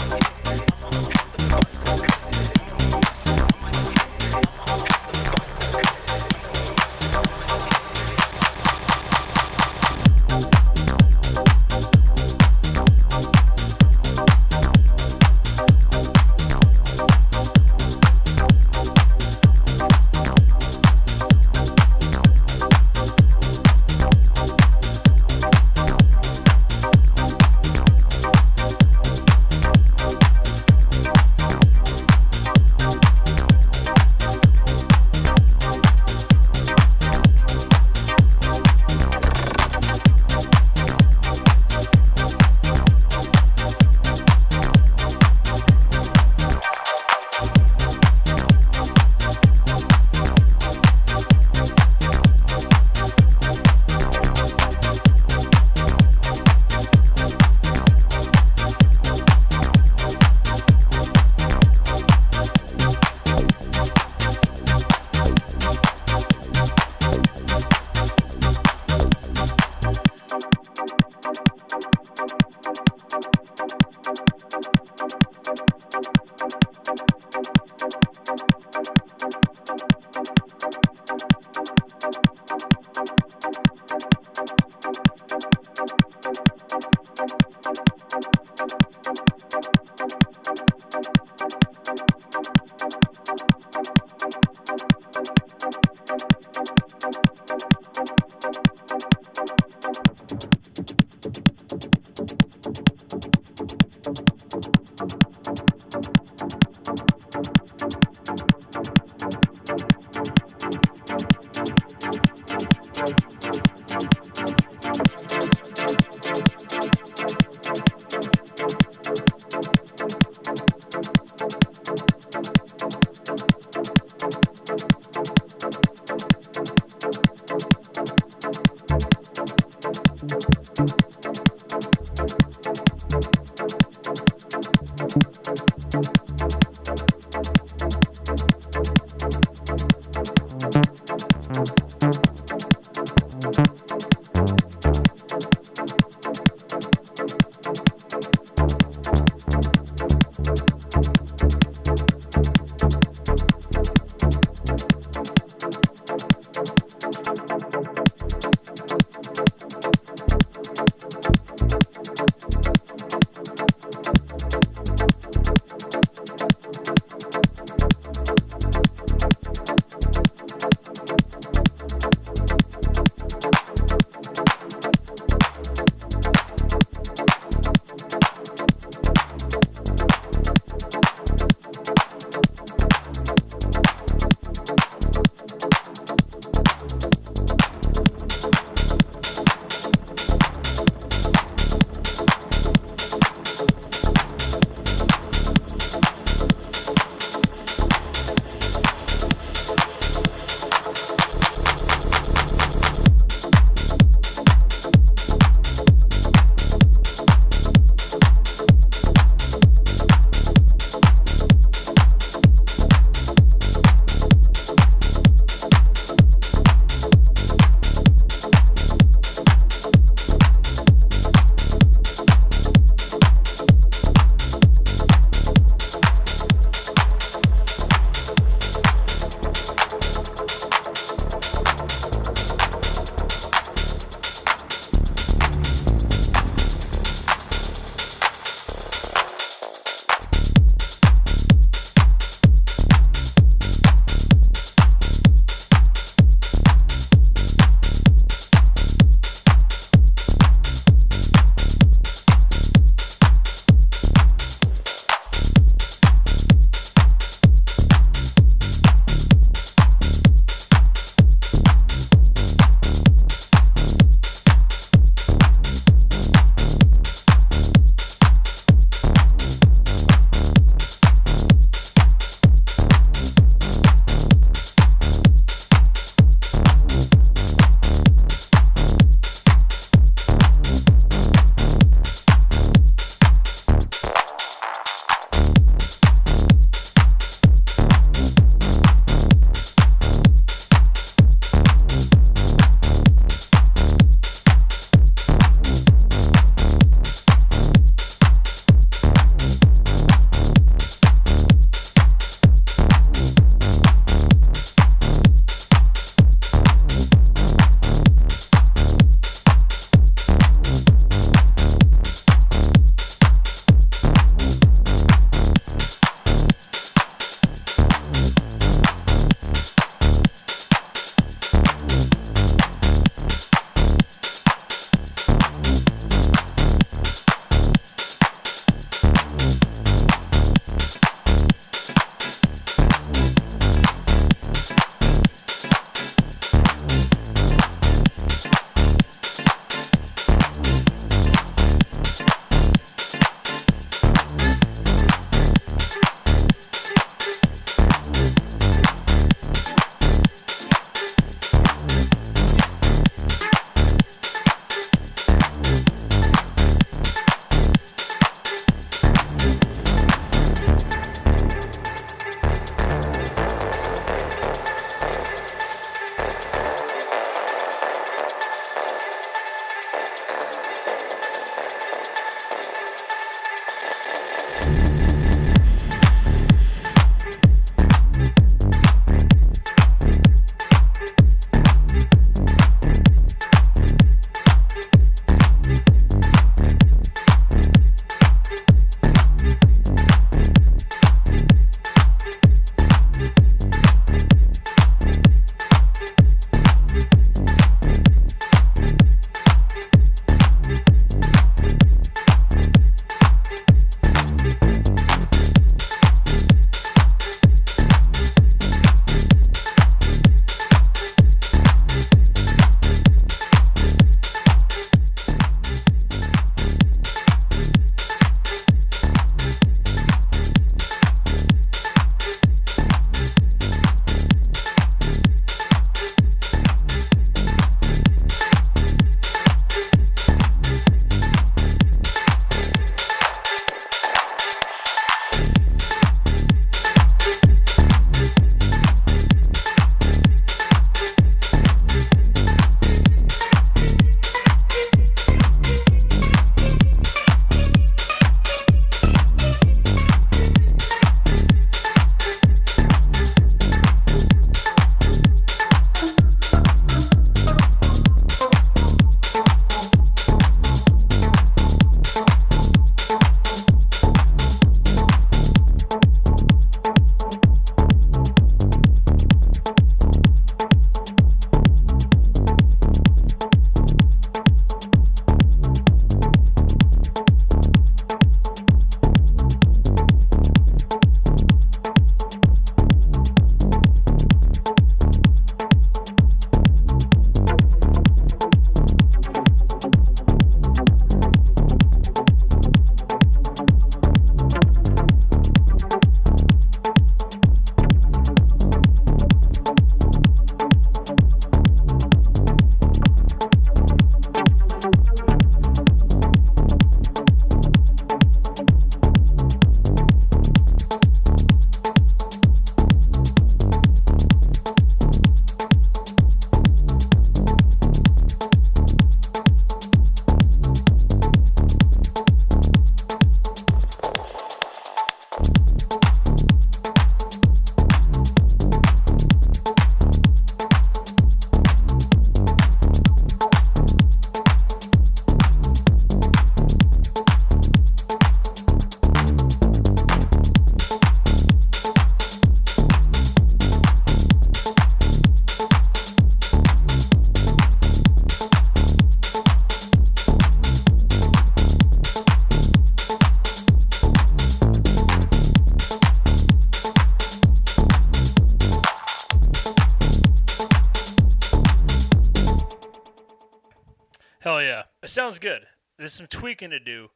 It sounds good. There's some tweaking to do,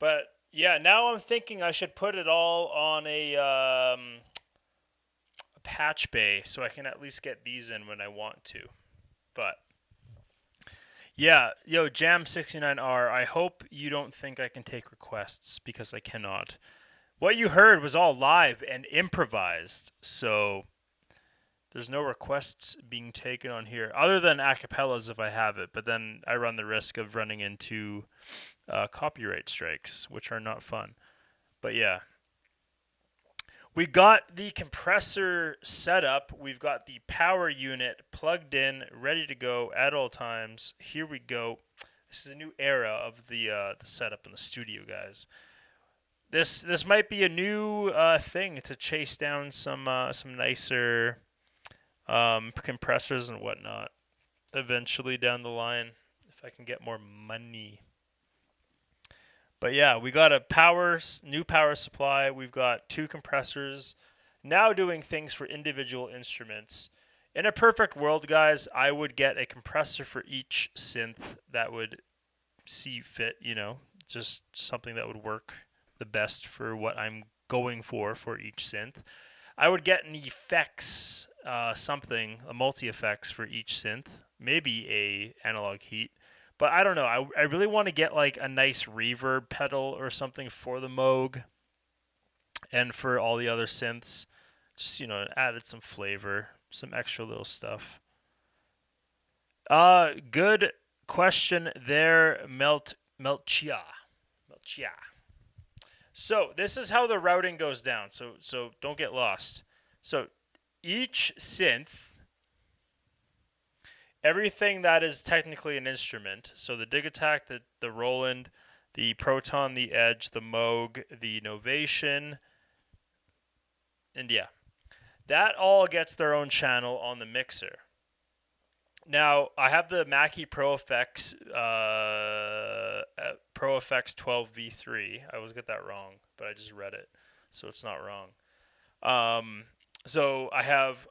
but yeah, now I'm thinking I should put it all on a patch bay so I can at least get these in when I want to. But yeah, yo, Jam69R, I hope you don't think I can take requests because I cannot. What you heard was all live and improvised, so there's no requests being taken on here other than acapellas if I have it, but then I run the risk of running into copyright strikes, which are not fun. But yeah. We got the compressor set up. We've got the power unit plugged in, ready to go at all times. Here we go. This is a new era of the setup in the studio, guys. This might be a new thing to chase down some nicer compressors and whatnot eventually down the line if I can get more money. But yeah, we got a new power supply. We've got 2 compressors now doing things for individual instruments. In a perfect world, guys, I would get a compressor for each synth that would see fit, just something that would work the best for what I'm going for each synth. I would get an effects, a multi-effects for each synth, maybe a analog heat. But I don't know. I really want to get like a nice reverb pedal or something for the Moog and for all the other synths. Just, added some flavor, some extra little stuff. Good question there, Melchia. So this is how the routing goes down. So don't get lost. So each synth, everything that is technically an instrument, so the Dig Attack, the Roland, the Proton, the Edge, the Moog, the Novation, and yeah, that all gets their own channel on the mixer. Now, I have the Mackie Pro Effects 12V3. I always get that wrong, but I just read it, so it's not wrong. So I have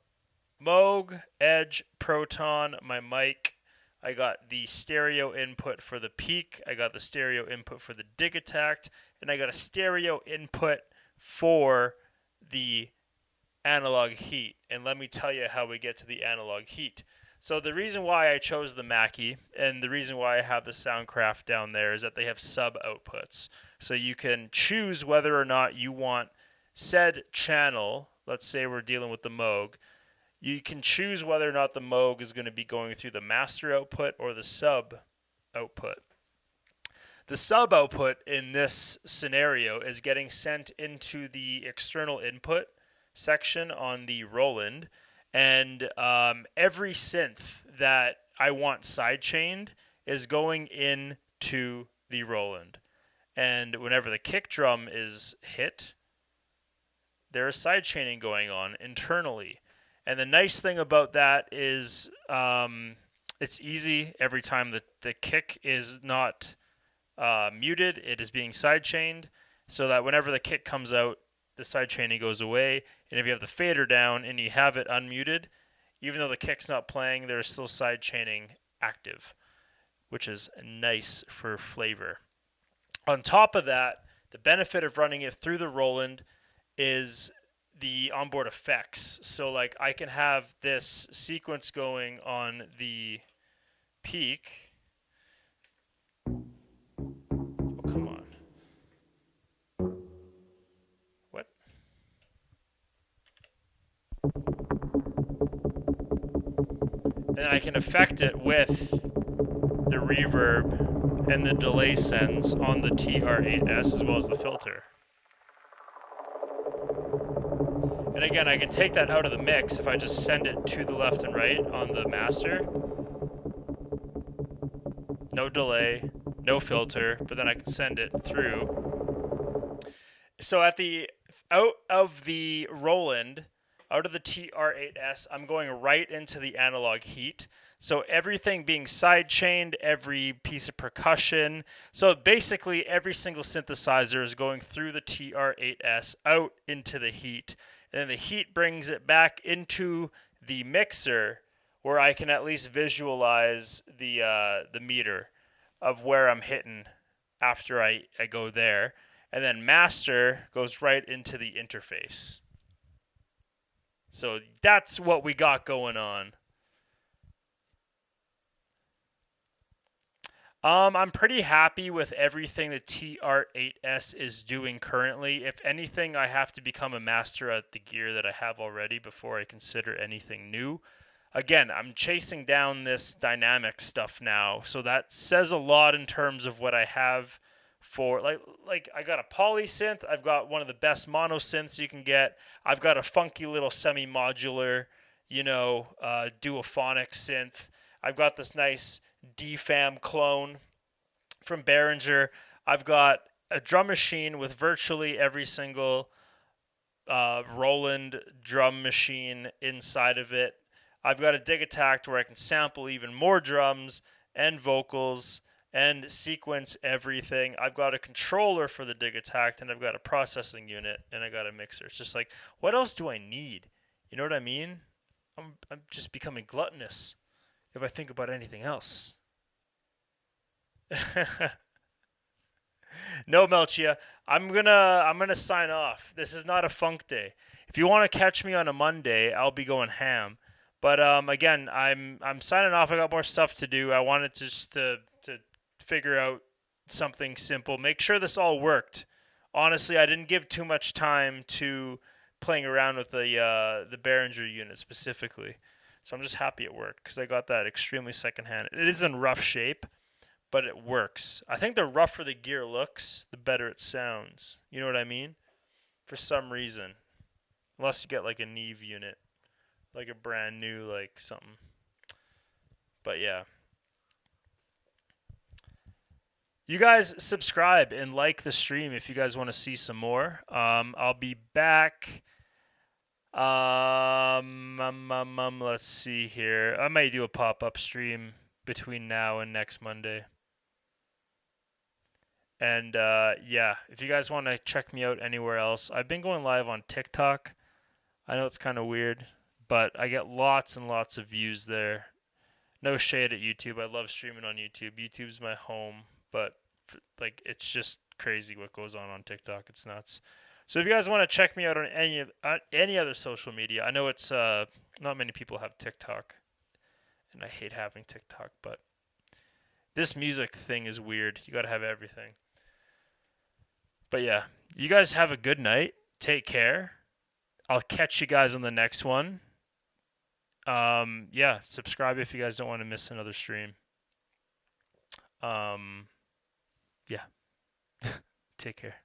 Moog, Edge, Proton, my mic. I got the stereo input for the peak. I got the stereo input for the Dig Attack. And I got a stereo input for the analog heat. And let me tell you how we get to the analog heat. So the reason why I chose the Mackie and the reason why I have the Soundcraft down there is that they have sub outputs. So you can choose whether or not you want said channel. Let's say we're dealing with the Moog. You can choose whether or not the Moog is going to be going through the master output or the sub output. The sub output in this scenario is getting sent into the external input section on the Roland, and every synth that I want sidechained is going into the Roland. And whenever the kick drum is hit, there is sidechaining going on internally. And the nice thing about that is it's easy every time the kick is not muted. It is being sidechained so that whenever the kick comes out, the sidechaining goes away. And if you have the fader down and you have it unmuted, even though the kick's not playing, there's still sidechaining active, which is nice for flavor. On top of that, the benefit of running it through the Roland is the onboard effects. So like I can have this sequence going on the peak. Oh, come on. What? And I can affect it with the reverb and the delay sends on the TR8S as well as the filter. And again, I can take that out of the mix if I just send it to the left and right on the master. No delay, no filter, but then I can send it through. So out of the Roland, out of the TR8S, I'm going right into the analog heat. So everything being sidechained, every piece of percussion. So basically every single synthesizer is going through the TR8S out into the heat. And then the heat brings it back into the mixer where I can at least visualize the meter. of where I'm hitting after I go there. And then master goes right into the interface. So that's what we got going on. I'm pretty happy with everything the TR8S is doing currently. If anything, I have to become a master at the gear that I have already before I consider anything new. Again, I'm chasing down this dynamic stuff now, so that says a lot in terms of what I have for like I got a poly synth. I've got one of the best mono synths you can get. I've got a funky little semi-modular, duophonic synth. I've got this nice DFAM clone from Behringer. I've got a drum machine with virtually every single Roland drum machine inside of it. I've got a Digitact where I can sample even more drums and vocals and sequence everything. I've got a controller for the Digitact, and I've got a processing unit, and I got a mixer. It's just like, what else do I need? You know what I mean? I'm just becoming gluttonous if I think about anything else. No, Melchia, I'm gonna sign off. This is not a funk day. If you want to catch me on a Monday, I'll be going ham. But again, I'm signing off. I got more stuff to do. I wanted just to figure out something simple. Make sure this all worked. Honestly, I didn't give too much time to playing around with the Behringer unit specifically. So I'm just happy it worked because I got that extremely secondhand. It is in rough shape, but it works. I think the rougher the gear looks, the better it sounds. You know what I mean? For some reason. Unless you get like a Neve unit. Like a brand new, like something. But yeah. You guys subscribe and like the stream if you guys want to see some more. I'll be back. Let's see here. I might do a pop-up stream between now and next Monday. And yeah, if you guys want to check me out anywhere else, I've been going live on TikTok. I know it's kind of weird, but I get lots and lots of views there. No shade at YouTube. I love streaming on YouTube. YouTube's my home, but like it's just crazy what goes on TikTok. It's nuts. So if you guys want to check me out on any other social media, I know it's not many people have TikTok, and I hate having TikTok, but this music thing is weird. You got to have everything. But yeah, you guys have a good night. Take care. I'll catch you guys on the next one. Yeah, subscribe if you guys don't want to miss another stream. Yeah. Take care.